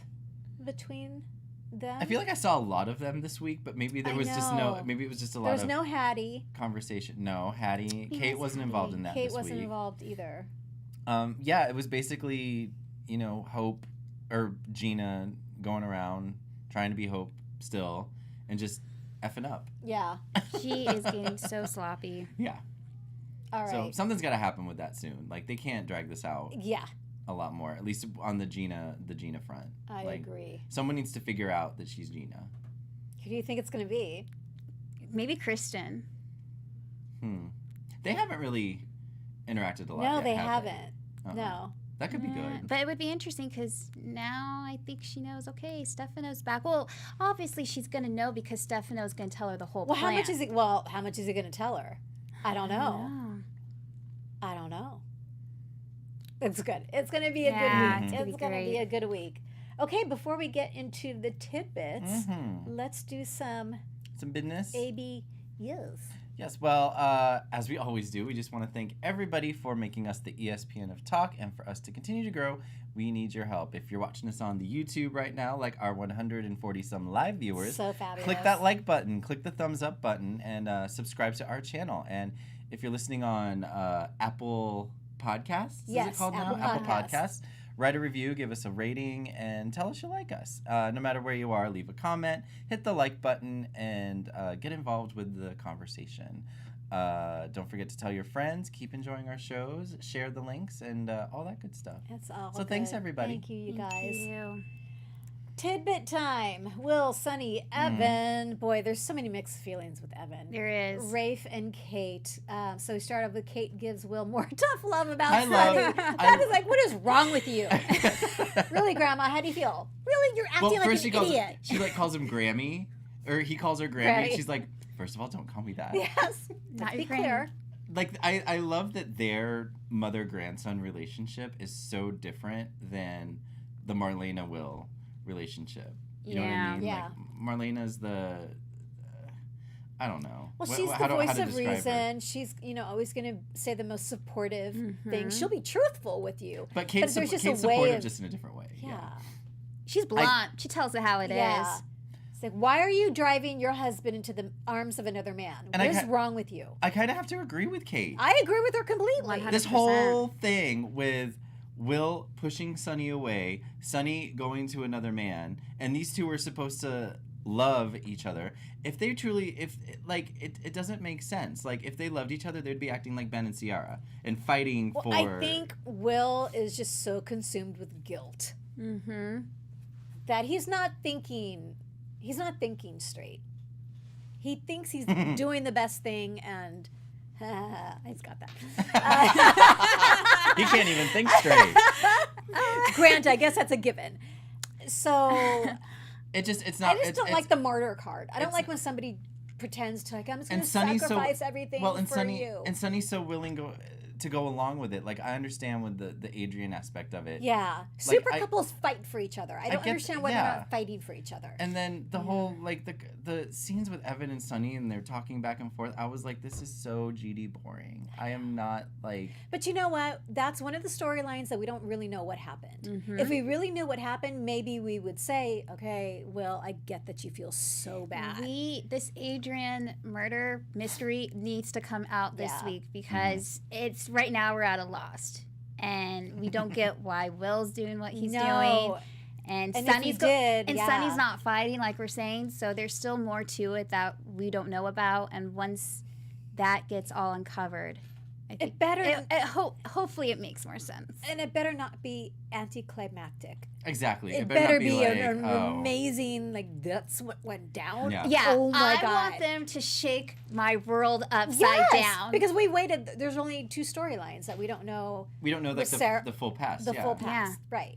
between them? I feel like I saw a lot of them this week, but maybe there I was just know. maybe it was just a lot There's of no Hattie. conversation. No, Hattie. Who Kate was wasn't Hattie? involved in that Kate this wasn't week. involved either. Yeah, it was basically, Hope or Gina going around trying to be Hope still and just effing up. Yeah. She is getting so sloppy. Yeah. All right. So something's got to happen with that soon. Like, they can't drag this out Yeah, a lot more, at least on the Gina front. I Like, agree. Someone needs to figure out that she's Gina. Who do you think it's going to be? Maybe Kristen. They haven't really interacted a lot No, yet, they have haven't. Uh-uh. No. That could be good. But it would be interesting because now I think she knows, okay, Stefano's back. Well, obviously she's going to know because Stefano's going to tell her the whole Well, plan. how much is he going to tell her? I don't know. I don't know. It's good. It's going to be a Yeah, good week. it's gonna be It's going to be great. a good week. Okay, before we get into the tidbits, Mhm. let's do some Some business? AB yes. Yes, well, as we always do, we just want to thank everybody for making us the ESPN of Talk, and for us to continue to grow, we need your help. If you're watching us on the YouTube right now, like our 140-some live viewers, So fabulous. click that like button, click the thumbs up button, and subscribe to our channel. And if you're listening on Apple Podcasts, is it Yes, called Apple now? Apple Podcasts. Podcasts. Write a review, give us a rating, and tell us you like us. No matter where you are, leave a comment, hit the like button, and get involved with the conversation. Don't forget to tell your friends, keep enjoying our shows, share the links, and all that good stuff. That's all. So thanks, good. everybody. Thank you, you Thank guys. you. Tidbit time. Will, Sunny, Evan. Boy, there's so many mixed feelings with Evan. There is. Rafe and Kate. So we start off with Kate gives Will more tough love about I Sunny. love- That is like, what is wrong with you? Really, Grandma? How do you feel? Really, you're acting like first an she idiot. calls him Grammy, or he calls her Grammy. Right. And she's like, first of all, don't call me that. Yes. Not Let's be your Grammy. clear. Like, I love that their mother-grandson relationship is so different than the Marlena-Will relationship. You know what I mean? Yeah. Like, Marlena's the... I don't know. Well, Wh- she's how the to- how voice to of describe her. reason. She's, always going to say the most supportive Mm-hmm. things. She'll be truthful with you. But Kate's, there's just a Kate's way supportive of- just in a different way. Yeah. She's blunt. She tells it how it is. Yeah. It's like, why are you driving your husband into the arms of another man? And What I is wrong with you? I kind of have to agree with Kate. I agree with her completely. 100%. This whole thing with Will pushing Sonny away, Sonny going to another man, and these two are supposed to love each other. If they truly, it doesn't make sense. Like, if they loved each other, they'd be acting like Ben and Ciara and fighting Well, for... I think Will is just so consumed with guilt Mm-hmm. that he's not thinking straight. He thinks he's doing the best thing, and he's got that. He can't even think straight. Grant, I guess that's a given. So It's not... I just don't like the martyr card. I don't it's- like when somebody pretends to, like, I'm just going to Sonny's sacrifice everything and for Sonny, you. And Sonny's so willing to go along with it. Like, I understand with the Adrian aspect of it. Yeah. Like, Super couples fight for each other. I don't get- understand why they're yeah. not fighting for each other. And then the whole, like, the scenes with Evan and Sonny and they're talking back and forth, I was like, this is so GD boring. I am not, like... But you know what? That's one of the storylines that we don't really know what happened. Mm-hmm. If we really knew what happened, maybe we would say, okay, well, I get that you feel so bad. This Adrian murder mystery needs to come out this Yeah. week because it's right now we're at a lost and we don't get why Will's doing what he's doing. No. And And if Sonny's he did, and yeah. Sonny's not fighting like we're saying, so there's still more to it that we don't know about. And once that gets all uncovered, I think It better hopefully it makes more sense. and it better not be anticlimactic. Exactly. It better better not be like, an oh. amazing, like, that's what went down. Yeah. Yeah, Oh my I God. want them to shake my world upside Yes, down. because we waited. There's only 2 storylines that we don't know We don't know, like, With Sarah- the full past. the yeah. full past. Right.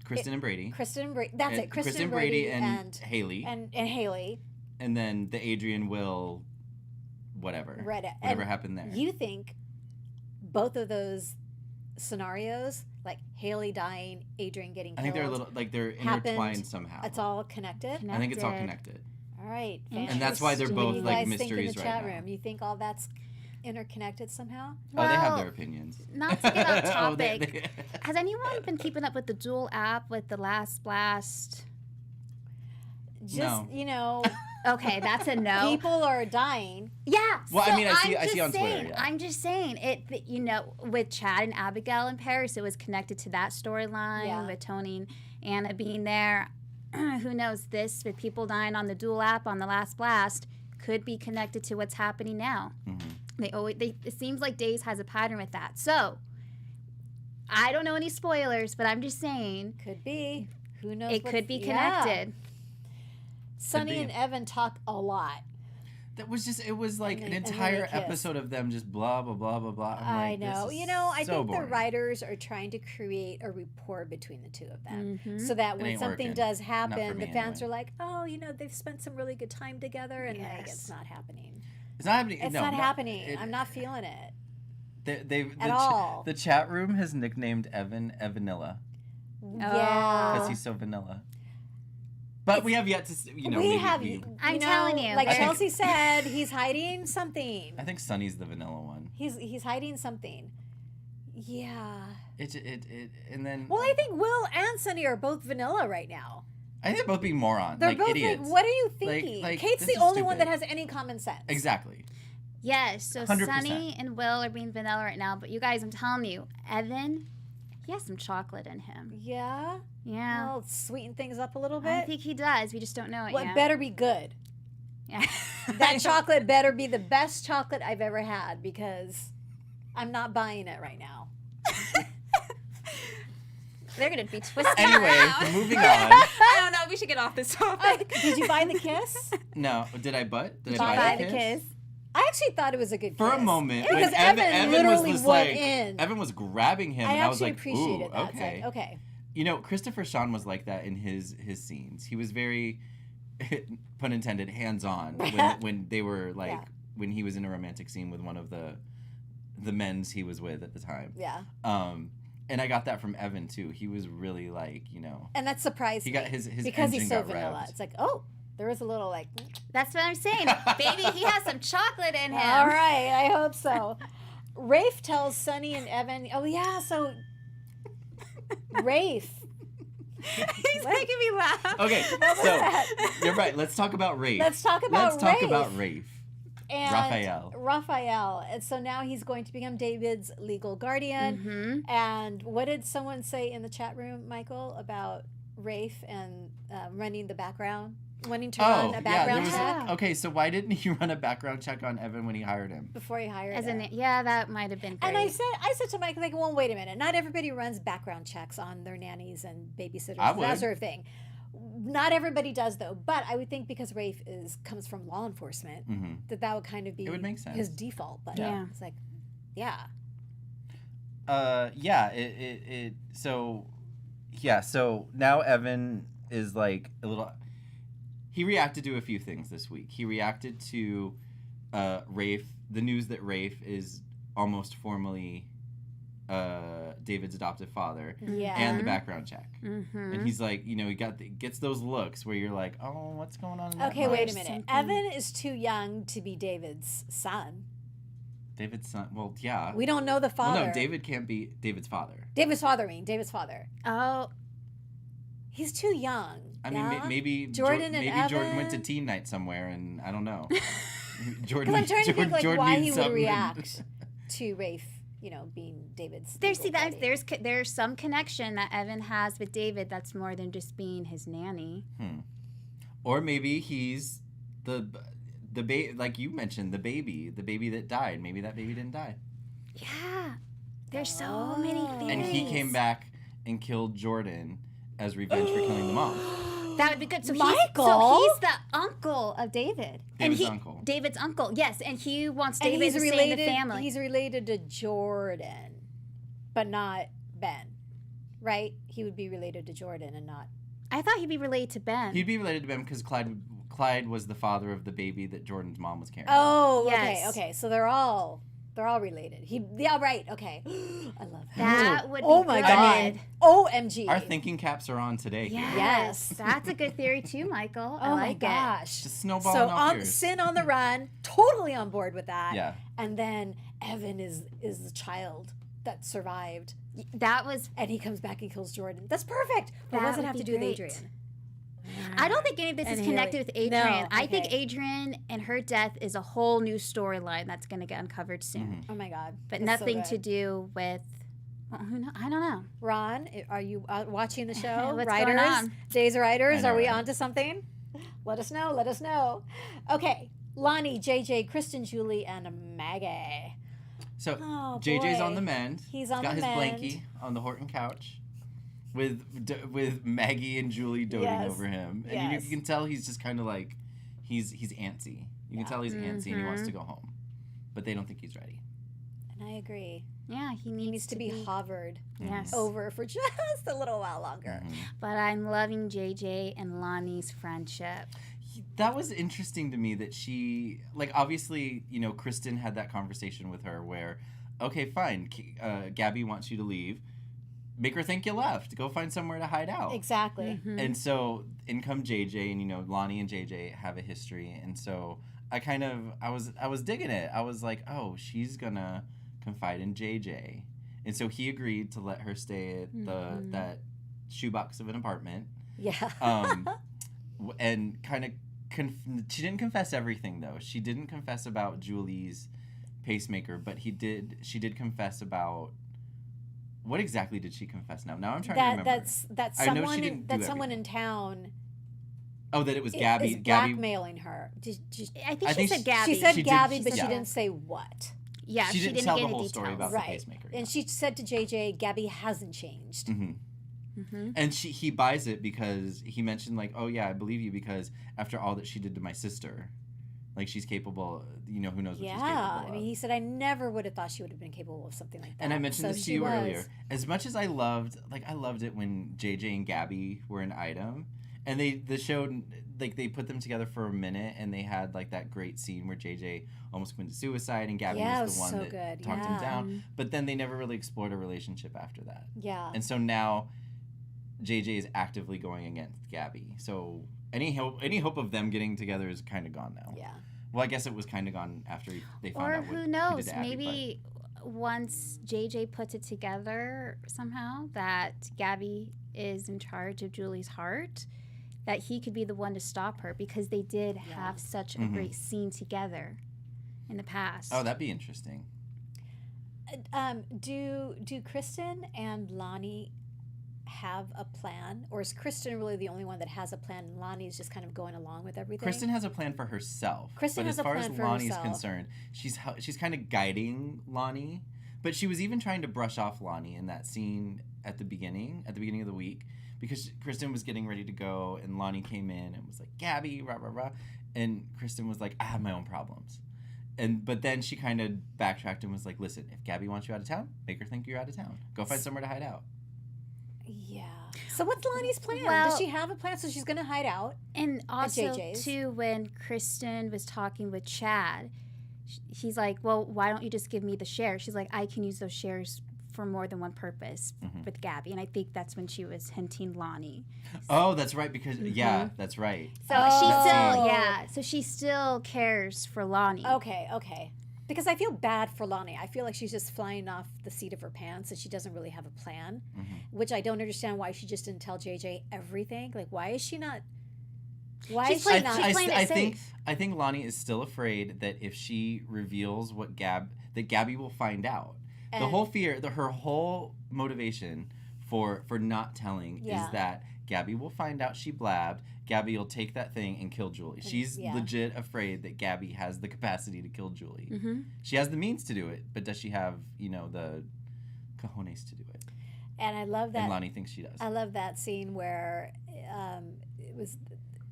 Kristen and Brady. Kristen and Brady. That's And it. Kristen Brady and Haley. and Haley. And then the Adrian Will, whatever. Right. Whatever And happened there. You think both of those scenarios, like Haley dying, Adrian getting I killed, think they're a little, like, they're happened. intertwined somehow. It's all connected. I think it's all connected. All right. And that's why they're What both, do you like, guys think in mysteries the right chat now. room? You think all that's interconnected somehow? Oh, they have Well, their opinions. Not to get off Oh, topic. Has anyone been keeping up with the Duel app with the Last Blast? Just No. Okay, that's a no. People are dying. Yeah. Well, I so mean, I see I'm just on Twitter, saying, yeah. I'm just saying it. With Chad and Abigail in Paris, it was connected to that storyline Yeah. with Tony and Anna being there. Who knows? This with people dying on the Duel app on the Last Blast could be connected to what's happening now. Mm-hmm. It seems like Days has a pattern with that. So I don't know any spoilers, but I'm just saying Could be. Who knows? it what's- could be yeah. connected. Sonny be. and Evan talk a lot. That was just, it was like And an then they entire kiss. episode of them just blah, blah, blah, blah, blah. I'm I like, know. This is I so think boring. the writers are trying to create a rapport between the two of them, Mhm. so that when ain't something working. does Not happen, for the me fans anyway. are like, "Oh, they've spent some really good time together," and like, Yes. it's not happening. It's not happening. It's no, not no, happening. it- I'm not feeling it. At all. The chat room has nicknamed Evan Evanilla Yeah. because he's so vanilla. But we have yet to, we maybe have. I'm telling you, like I think- Chelsea said, he's hiding something. I think Sunny's the vanilla one. He's hiding something. Yeah. And then Well, I think Will and Sonny are both vanilla right now. I think they're both being morons, They're like both idiots. like, "What are you Like- thinking?" like, Kate's this the is only one stupid. that has any common sense. Exactly. Yes, so 100%. Sonny and Will are being vanilla right now, but you guys, I'm telling you, Evan, he has some chocolate in him. Yeah. Yeah. Well, sweeten things up a little I bit. think he does. We just don't know it Well, it yet. better be good. Yeah. That chocolate better be the best chocolate I've ever had, because I'm not buying it right now. They're going to be twisted Anyway, around. moving on. I don't know. We should get off this topic. Did you buy the kiss? No, did I buy Buy the the kiss? kiss. I actually thought it was a good For kiss. a moment, Because when Evan was literally just went like, in. Evan was grabbing him, I and I was actually like, appreciated ooh, that. It's okay. like, okay. Christopher Sean was like that in his scenes. He was very, pun intended, hands-on when they were like when he was in a romantic scene with one of the men's he was with at the time. Yeah. And I got that from Evan too. He was really like, and that surprised me. He got his because he's so got vanilla. revved. It's like, oh, there was a little like. That's what I'm saying, baby. He has some chocolate in him. All right, I hope so. Rafe tells Sonny and Evan, oh yeah, so Rafe. He's making me laugh. Okay, so you're right. Let's talk about Rafe. Let's talk about Rafe. And Raphael. And so now he's going to become David's legal guardian. And what did someone say in the chat room, Michael, about Rafe and running the background? Wanting to run a background check? Okay, so why didn't he run a background check on Evan when he hired him? Before he hired him. That might have been great. And I said to Mike, like, well, wait a minute. Not everybody runs background checks on their nannies and babysitters and that sort of thing. Not everybody does, though. But I would think because Rafe comes from law enforcement, that would kind of be it would make sense. His default. But it's like, So now Evan is like a little. He reacted to a few things this week. He reacted to Rafe, the news that Rafe is almost formally David's adoptive father, and the background check. And he's like, he gets those looks where you're like, oh, what's going on in that Okay, life? wait a minute. Evan is too young to be David's son. David's son? Well, yeah. We don't know the father. Well, no, David can't be David's father. David's father. Oh. He's too young. I mean, maybe Jordan Jordan went to teen night somewhere, and I don't know. Jordan. Because I'm trying to think like why he would react to Rafe, being David's. There's some connection that Evan has with David that's more than just being his nanny. Or maybe he's the baby, like you mentioned, the baby that died. Maybe that baby didn't die. Yeah, there's so many theories. And he came back and killed Jordan as revenge for killing the mom. That would be good. So Michael? He's the uncle of David. David's uncle, yes. And he wants David to stay in the family. He's related to Jordan, but not Ben, right? He would be related to Jordan and not... I thought he'd be related to Ben. He'd be related to Ben because Clyde was the father of the baby that Jordan's mom was carrying. Oh, yes. Okay. So they're all related. Right. Okay. I love that. That would be my God. OMG. Our thinking caps are on today. Yes. That's a good theory too, Michael. I like my gosh. Just snowballing off yours. Sin on the Run, totally on board with that. Yeah. And then Evan is the child that survived. And he comes back and kills Jordan. That's perfect. But what does it have to do with Adrian? I don't think any of this is connected with Adrian. No, I think Adrian and her death is a whole new storyline that's going to get uncovered soon. Oh my God. But nothing to do with, I don't know. Ron, are you watching the show? What's going on? Days Writers, are we on to something? Let us know. Okay. Lonnie, JJ, Kristen, Julie, and Maggie. So JJ's on the mend. He's got his blankie on the Horton couch. With Maggie and Julie doting over him, and you can tell he's just kind of like he's antsy. You can tell he's antsy and he wants to go home, but they don't think he's ready. And I agree. Yeah, he needs to be hovered over for just a little while longer. But I'm loving JJ and Lonnie's friendship. That was interesting to me that she, like, obviously, Kristen had that conversation with her where, okay, fine, Gabby wants you to leave. Make her think you left. Go find somewhere to hide out. Exactly. And so in come JJ, and Lonnie and JJ have a history, and so I was digging it. I was like, oh, she's gonna confide in JJ, and so he agreed to let her stay at that shoebox of an apartment. Yeah. And kind of she didn't confess everything though. She didn't confess about Julie's pacemaker, but she did confess about. What exactly did she confess now? Now I'm trying to remember. That someone in town. Oh, that it was Gabby. Is blackmailing her. I think she said Gabby. She said Gabby, but she didn't say what. Yeah, she didn't tell the whole story about the right. pacemaker. And she said to JJ, Gabby hasn't changed. And he buys it because he mentioned like, oh yeah, I believe you because after all that she did to my sister. Like, she's capable, who knows what she's capable of. Yeah, I mean, he said, I never would have thought she would have been capable of something like that. And I mentioned this to you earlier. As much as I loved it when JJ and Gabby were an item, And the show, like, they put them together for a minute, and they had, like, that great scene where JJ almost committed suicide, and Gabby was the one that talked him down. But then they never really explored a relationship after that. Yeah. And so now JJ is actively going against Gabby. So any hope of them getting together is kind of gone now. Yeah. Well, I guess it was kind of gone after they found Or out what who he knows? did to Abby, Maybe once JJ puts it together somehow that Gabby is in charge of Julie's heart, that he could be the one to stop her, because they did have such a great scene together in the past. Oh, that'd be interesting. Do Kristen and Lonnie have a plan, or is Kristen really the only one that has a plan and Lonnie's just kind of going along with everything? Kristen has a plan for herself. Kristen but has as far a plan as for Lonnie's herself. concerned, she's kind of guiding Lonnie, but she was even trying to brush off Lonnie in that scene at the beginning of the week, because Kristen was getting ready to go and Lonnie came in and was like, Gabby, rah, rah, rah. And Kristen was like, I have my own problems. But then she kind of backtracked and was like, listen, if Gabby wants you out of town, make her think you're out of town. Go find somewhere to hide out. Yeah. So what's Lonnie's plan? Well- Does she have a plan? So she's going to hide out. And also, JJ's. too, when Kristen was talking with Chad, he's like, well, why don't you just give me the shares? She's like, I can use those shares for more than one purpose with Gabby. And I think that's when she was hinting Lonnie. Oh, that's right, because, yeah, that's right. So so she still cares for Lonnie. Okay. Because I feel bad for Lonnie. I feel like she's just flying off the seat of her pants and she doesn't really have a plan, which I don't understand why she just didn't tell JJ everything. Like, why is she not... She's playing it safe. I think Lonnie is still afraid that if she reveals what that Gabby will find out. The whole fear, her whole motivation for not telling is that Gabby will find out she blabbed. Gabby will take that thing and kill Julie. She's legit afraid that Gabby has the capacity to kill Julie. She has the means to do it, but does she have, the cojones to do it? And I love that. And Lonnie thinks she does. I love that scene where it was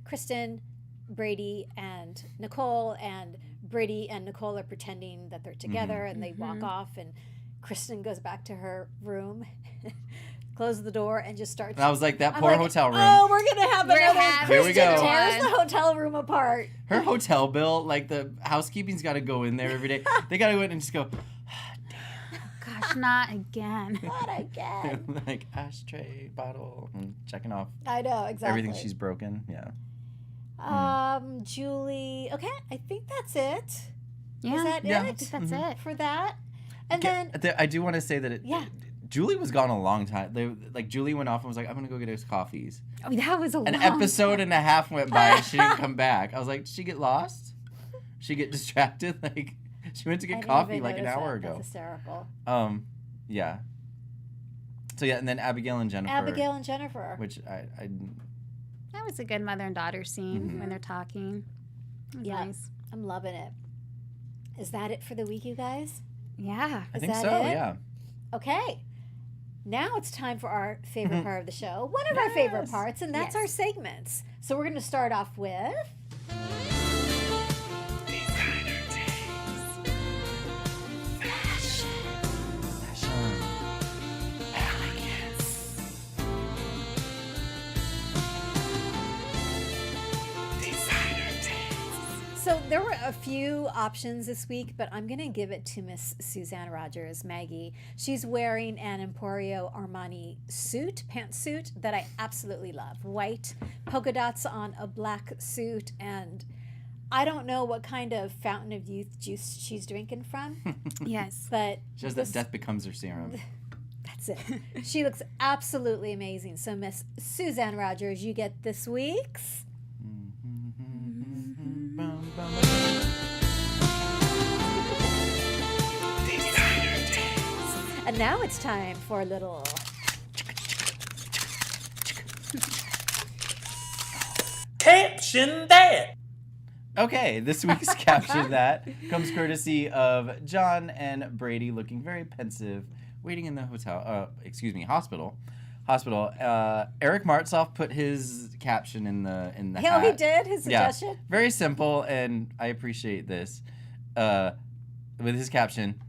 Kristen, Brady, and Nicole, and Brady and Nicole are pretending that they're together, and they walk off, and Kristen goes back to her room, closes the door, and just starts. And I was like, that poor hotel room. Oh, we're gonna have another. Here we go. Tears the hotel room apart. Her hotel bill, like the housekeeping's got to go in there every day. They got to go in and just go, Gosh, not again. Not again. like ashtray, bottle, and checking off. I know, exactly. Everything she's broken, yeah. Julie. Okay, I think that's it. Yeah, Is that Yeah. it? I think that's it. For that? And then I do want to say that Julie was gone a long time. Julie went off and was like, I'm going to go get us coffees. Oh, that was An episode and a half went by and she didn't come back. I was like, did she get lost? She get distracted? Like, she went to get coffee like an hour ago. That's hysterical. Yeah. So yeah, and then Abigail and Jennifer. Which I That was a good mother and daughter scene when they're talking. It was nice. I'm loving it. Is that it for the week, you guys? Yeah. I think that so, it? yeah. Okay. Now it's time for our favorite part of the show. One of our favorite parts, and that's our segments. So we're going to start off with... So there were a few options this week, but I'm going to give it to Miss Suzanne Rogers, Maggie. She's wearing an Emporio Armani suit, pantsuit, that I absolutely love. White, polka dots on a black suit, and I don't know what kind of fountain of youth juice she's drinking from. Yes. But she has that death becomes her serum. That's it. She looks absolutely amazing. So Miss Suzanne Rogers, you get this week's... And now it's time for a little... Caption that! Okay, this week's Caption That comes courtesy of John and Brady looking very pensive, waiting in the hospital. Eric Martzoff put his caption in the hat. he did? His suggestion? Yeah, very simple, and I appreciate this. With his caption,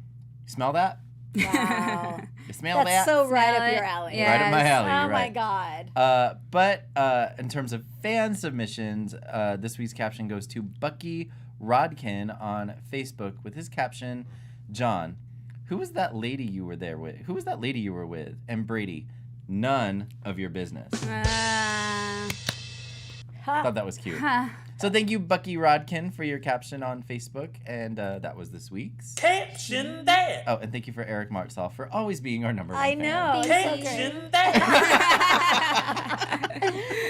smell that? Wow. You smell That's that? so right Smell up it. your alley. Yeah. Right up my alley. Oh you're my right. God. But in terms of fan submissions, this week's caption goes to Bucky Rodkin on Facebook with his caption, John, who was that lady you were there with? Who was that lady you were with? And Brady, none of your business. Thought that was cute. So thank you, Bucky Rodkin, for your caption on Facebook. And that was this week's. Caption that. Oh, and thank you for Eric Martzoff for always being our number one I fan. know. It's so great. Caption that.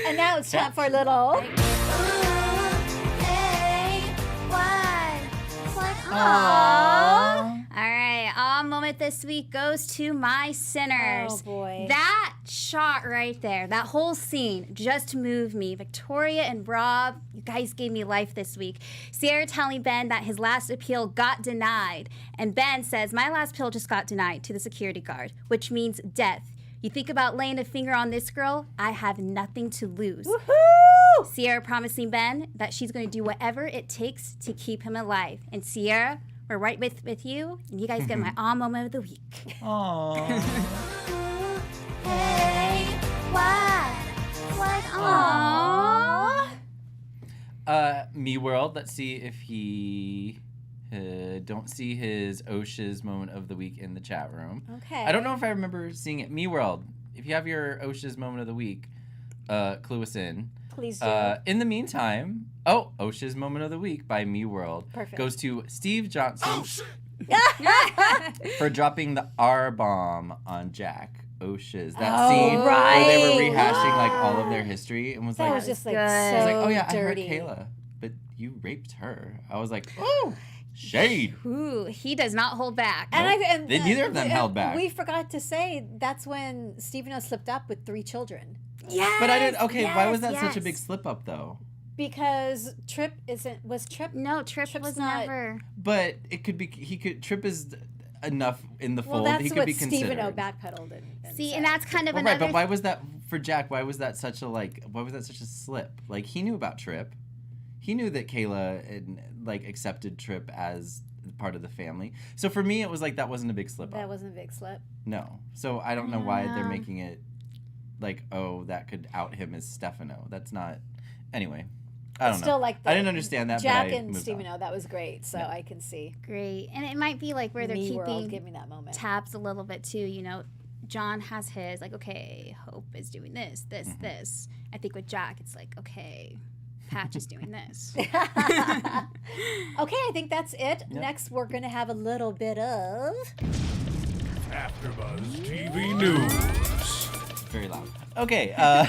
And now it's time for a little. Aww. All right, our moment this week goes to my sinners. Oh, boy. That shot right there, that whole scene just moved me. Victoria and Rob, you guys gave me life this week. Sierra telling Ben that his last appeal got denied. And Ben says, my last appeal just got denied to the security guard, which means death. You think about laying a finger on this girl, I have nothing to lose. Woohoo! Sierra promising Ben that she's going to do whatever it takes to keep him alive. And Sierra, we're right with you, and you guys get my aw moment of the week. Aww. Hey, what? Aww. Me World, let's see if he... don't see his OSHA's moment of the week in the chat room. Okay. I don't know if I remember seeing it. Me World, if you have your OSHA's moment of the week, clue us in. Please do. In the meantime, OSHA's moment of the week by Me World Perfect. goes to Steve Johnson for dropping the R-bomb on Jack. OSHA's. That scene where they were rehashing like all of their history and was That like, was just like good. so I was like, oh yeah, dirty. I heard Kayla, but you raped her. I was like, oh, shade. Ooh, he does not hold back. And Neither of them held back. We forgot to say that's when Stephen O slipped up with 3 children. Yes, But I didn't. Okay, why was that yes, such a yes. big slip up though? Because Tripp was Tripp. No, Tripp Tripp's was not- never. But it could be. Trip is enough in the Well, fold. that's He could what be considered. Stephen O backpedaled and See, said. and that's kind of Well, another. right, but why was that for Jack? Why was that such a Why was that such a slip? Like he knew about Trip. He knew that Kayla accepted Trip as part of the family. So for me, it was like that wasn't a big slip up. That wasn't a big slip. No. So I don't know why they're know. making it like, oh, that could out him as Stefano. That's not. Anyway, I don't know. Still like I didn't understand that. Jack but I and moved Stephen on. O. That was great. So Yeah. I can see. Great, and it might be like where they're Me World, keeping give me that moment. tabs a little bit too. You know, John has his like, okay, Hope is doing this, this. I think with Jack, it's like, okay, Patch is doing this. Okay, I think that's it. Yep. Next, we're going to have a little bit of... AfterBuzz TV News. Very loud. Okay. Our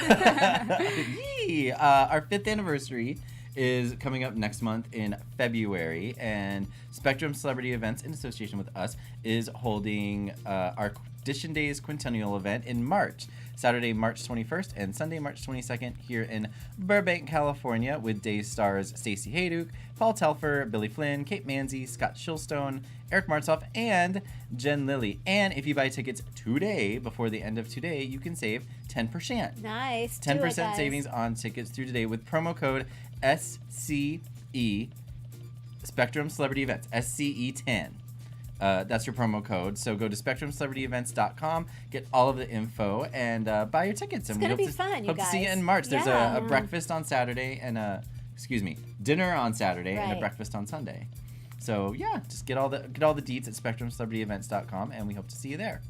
5th anniversary is coming up next month in February, and Spectrum Celebrity Events, in association with us, is holding our DISHIN Days Quintennial event in March. Saturday, March 21st and Sunday, March 22nd here in Burbank, California, with Days stars Stacey Hayduke, Paul Telfer, Billy Flynn, Kate Manzi, Scott Shillstone, Eric Martzoff, and Jen Lilly. And if you buy tickets today, before the end of today, you can save 10%. Nice. Do 10% it, guys. savings on tickets through today with promo code SCE, Spectrum Celebrity Events, SCE10. That's your promo code. So go to SpectrumCelebrityEvents.com, get all of the info, and buy your tickets. And It's gonna we be fun, you hope to see you guys. in March. There's Yeah. a breakfast on Saturday and dinner on Saturday and a Right. breakfast on Sunday. So yeah, just get all the deets at SpectrumCelebrityEvents.com, and we hope to see you there.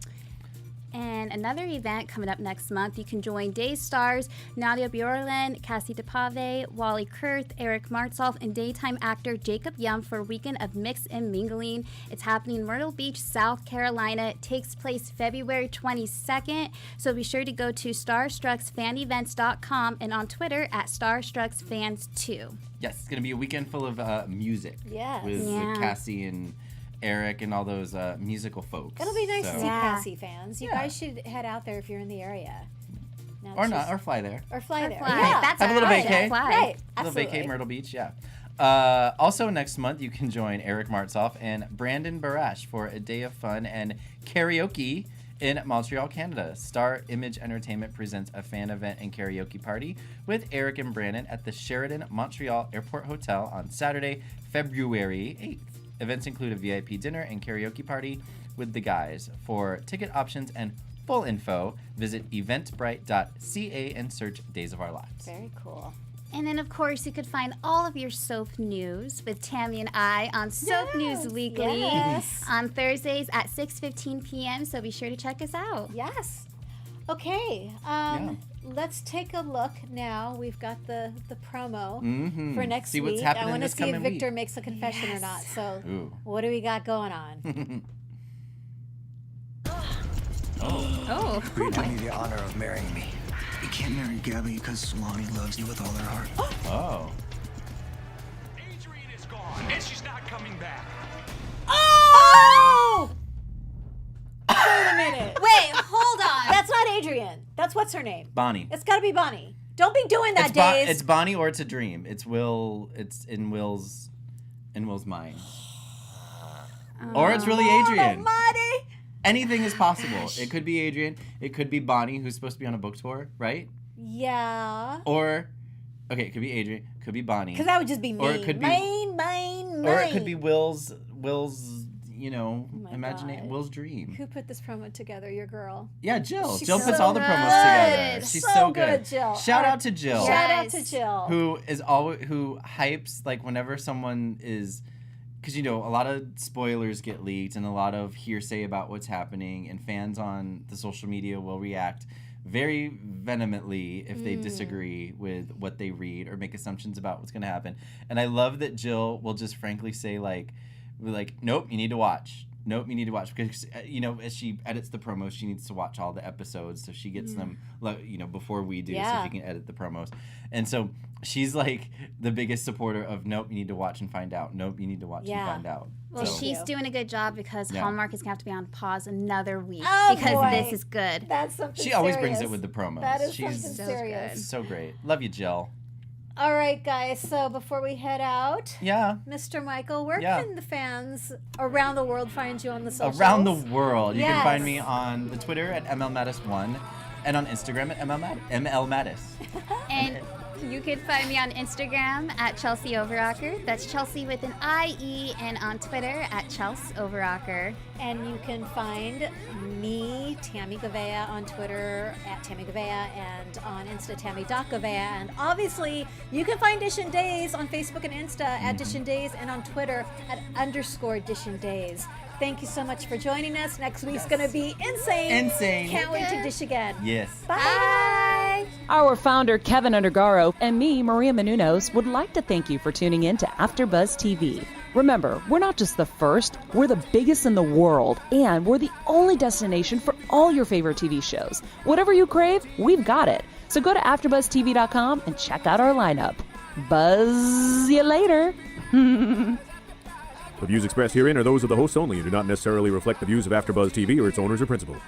And another event coming up next month, you can join Days stars Nadia Bjorlin, Cassie DePave, Wally Kurth, Eric Martzoff, and daytime actor Jacob Yum for a weekend of mix and mingling. It's happening in Myrtle Beach, South Carolina. It takes place February 22nd, so be sure to go to starstrucksfanevents.com and on Twitter at starstrucksfans2. Yes, it's gonna be a weekend full of music. Yes. With Yeah. Cassie and Eric and all those musical folks. It'll be nice to see Yeah. Cassie fans. You Yeah. guys should head out there if you're in the area. Now Or that not, she's- or fly there. Or fly there. Fly. Yeah. That's Have a little alright. vacay. Fly. Right. Little Absolutely. vacay, Myrtle Beach, yeah. Also next month, you can join Eric Martzoff and Brandon Barash for a day of fun and karaoke in Montreal, Canada. Star Image Entertainment presents a fan event and karaoke party with Eric and Brandon at the Sheraton Montreal Airport Hotel on Saturday, February 8th. Events include a VIP dinner and karaoke party with the guys. For ticket options and full info, visit eventbrite.ca and search Days of Our Lives. Very cool. And then, of course, you could find all of your soap news with Tami and I on Soap News Weekly Yes. on Thursdays at 6:15 p.m. So be sure to check us out. Yes. Okay. Let's take a look now. We've got the promo for next See what's week. happening I want to this see if coming Victor week. makes a confession or not. So, Ooh. what do we got going on? Oh. Will you do me the honor of marrying me? You can't marry Gabby because Lonnie loves you with all her heart. Oh. Adrian is gone, and she's not coming back. Oh! Wait a minute. Wait, hold on. That's not Adrian. That's what's her name? Bonnie. It's got to be Bonnie. Don't be doing that, It's, Days. it's Bonnie or it's a dream. It's Will. It's in Will's mind. Or it's really Adrian. Bonnie. Anything is possible. It could be Adrian. It could be Bonnie, who's supposed to be on a book tour, right? Yeah. Or, okay, it could be Adrian. Could be Bonnie. Because that would just be mean. Or it could be- Mine. Or it could be Will's. my imagination. God. Will's dream. Who put this promo together? Your girl. Yeah, Jill. She's Jill puts so all the promos good. together. She's So so good, Jill. Shout out to Jill. Shout out Yes. to Jill. Who hypes, like, whenever someone is, because a lot of spoilers get leaked and a lot of hearsay about what's happening, and fans on the social media will react very vehemently if they disagree with what they read or make assumptions about what's going to happen. And I love that Jill will just frankly say, like, nope, you need to watch. Nope, you need to watch, because as she edits the promos, she needs to watch all the episodes, so she gets them before we do, so Yeah. she can edit the promos. And so she's like the biggest supporter of, nope, you need to watch and find out. Nope, you need to watch and find out. Well, So- she's doing a good job because Yeah. Hallmark is going to have to be on pause another week Oh, because boy. this is good. That's something She always brings serious. it with the promos. That is She's something so serious. good. so great. Love you, Jill. All right, guys. So before we head out, Yeah. Mr. Michael, where Yeah. can the fans around the world find you on the socials? Around the world. You can find Yes. me on the Twitter at MLMattis1 and on Instagram at MLMattis. And you can find me on Instagram at Chelsie Overocker. That's Chelsea with an IE, and on Twitter at Chels Overocker. And you can find me, Tami Goveia, on Twitter at Tami Goveia, and on Insta, Tami.Goveia. And obviously, you can find Dishin Days on Facebook and Insta at Dishin Days, and on Twitter at _Dishin Days. Thank you so much for joining us. Next week's going to be insane. Insane. Can't wait to dish again. Yes. Bye. Our founder, Kevin Undergaro, and me, Maria Menounos, would like to thank you for tuning in to AfterBuzz TV. Remember, we're not just the first, we're the biggest in the world, and we're the only destination for all your favorite TV shows. Whatever you crave, we've got it. So go to AfterBuzzTV.com and check out our lineup. Buzz you later. The views expressed herein are those of the hosts only and do not necessarily reflect the views of AfterBuzz TV or its owners or principals.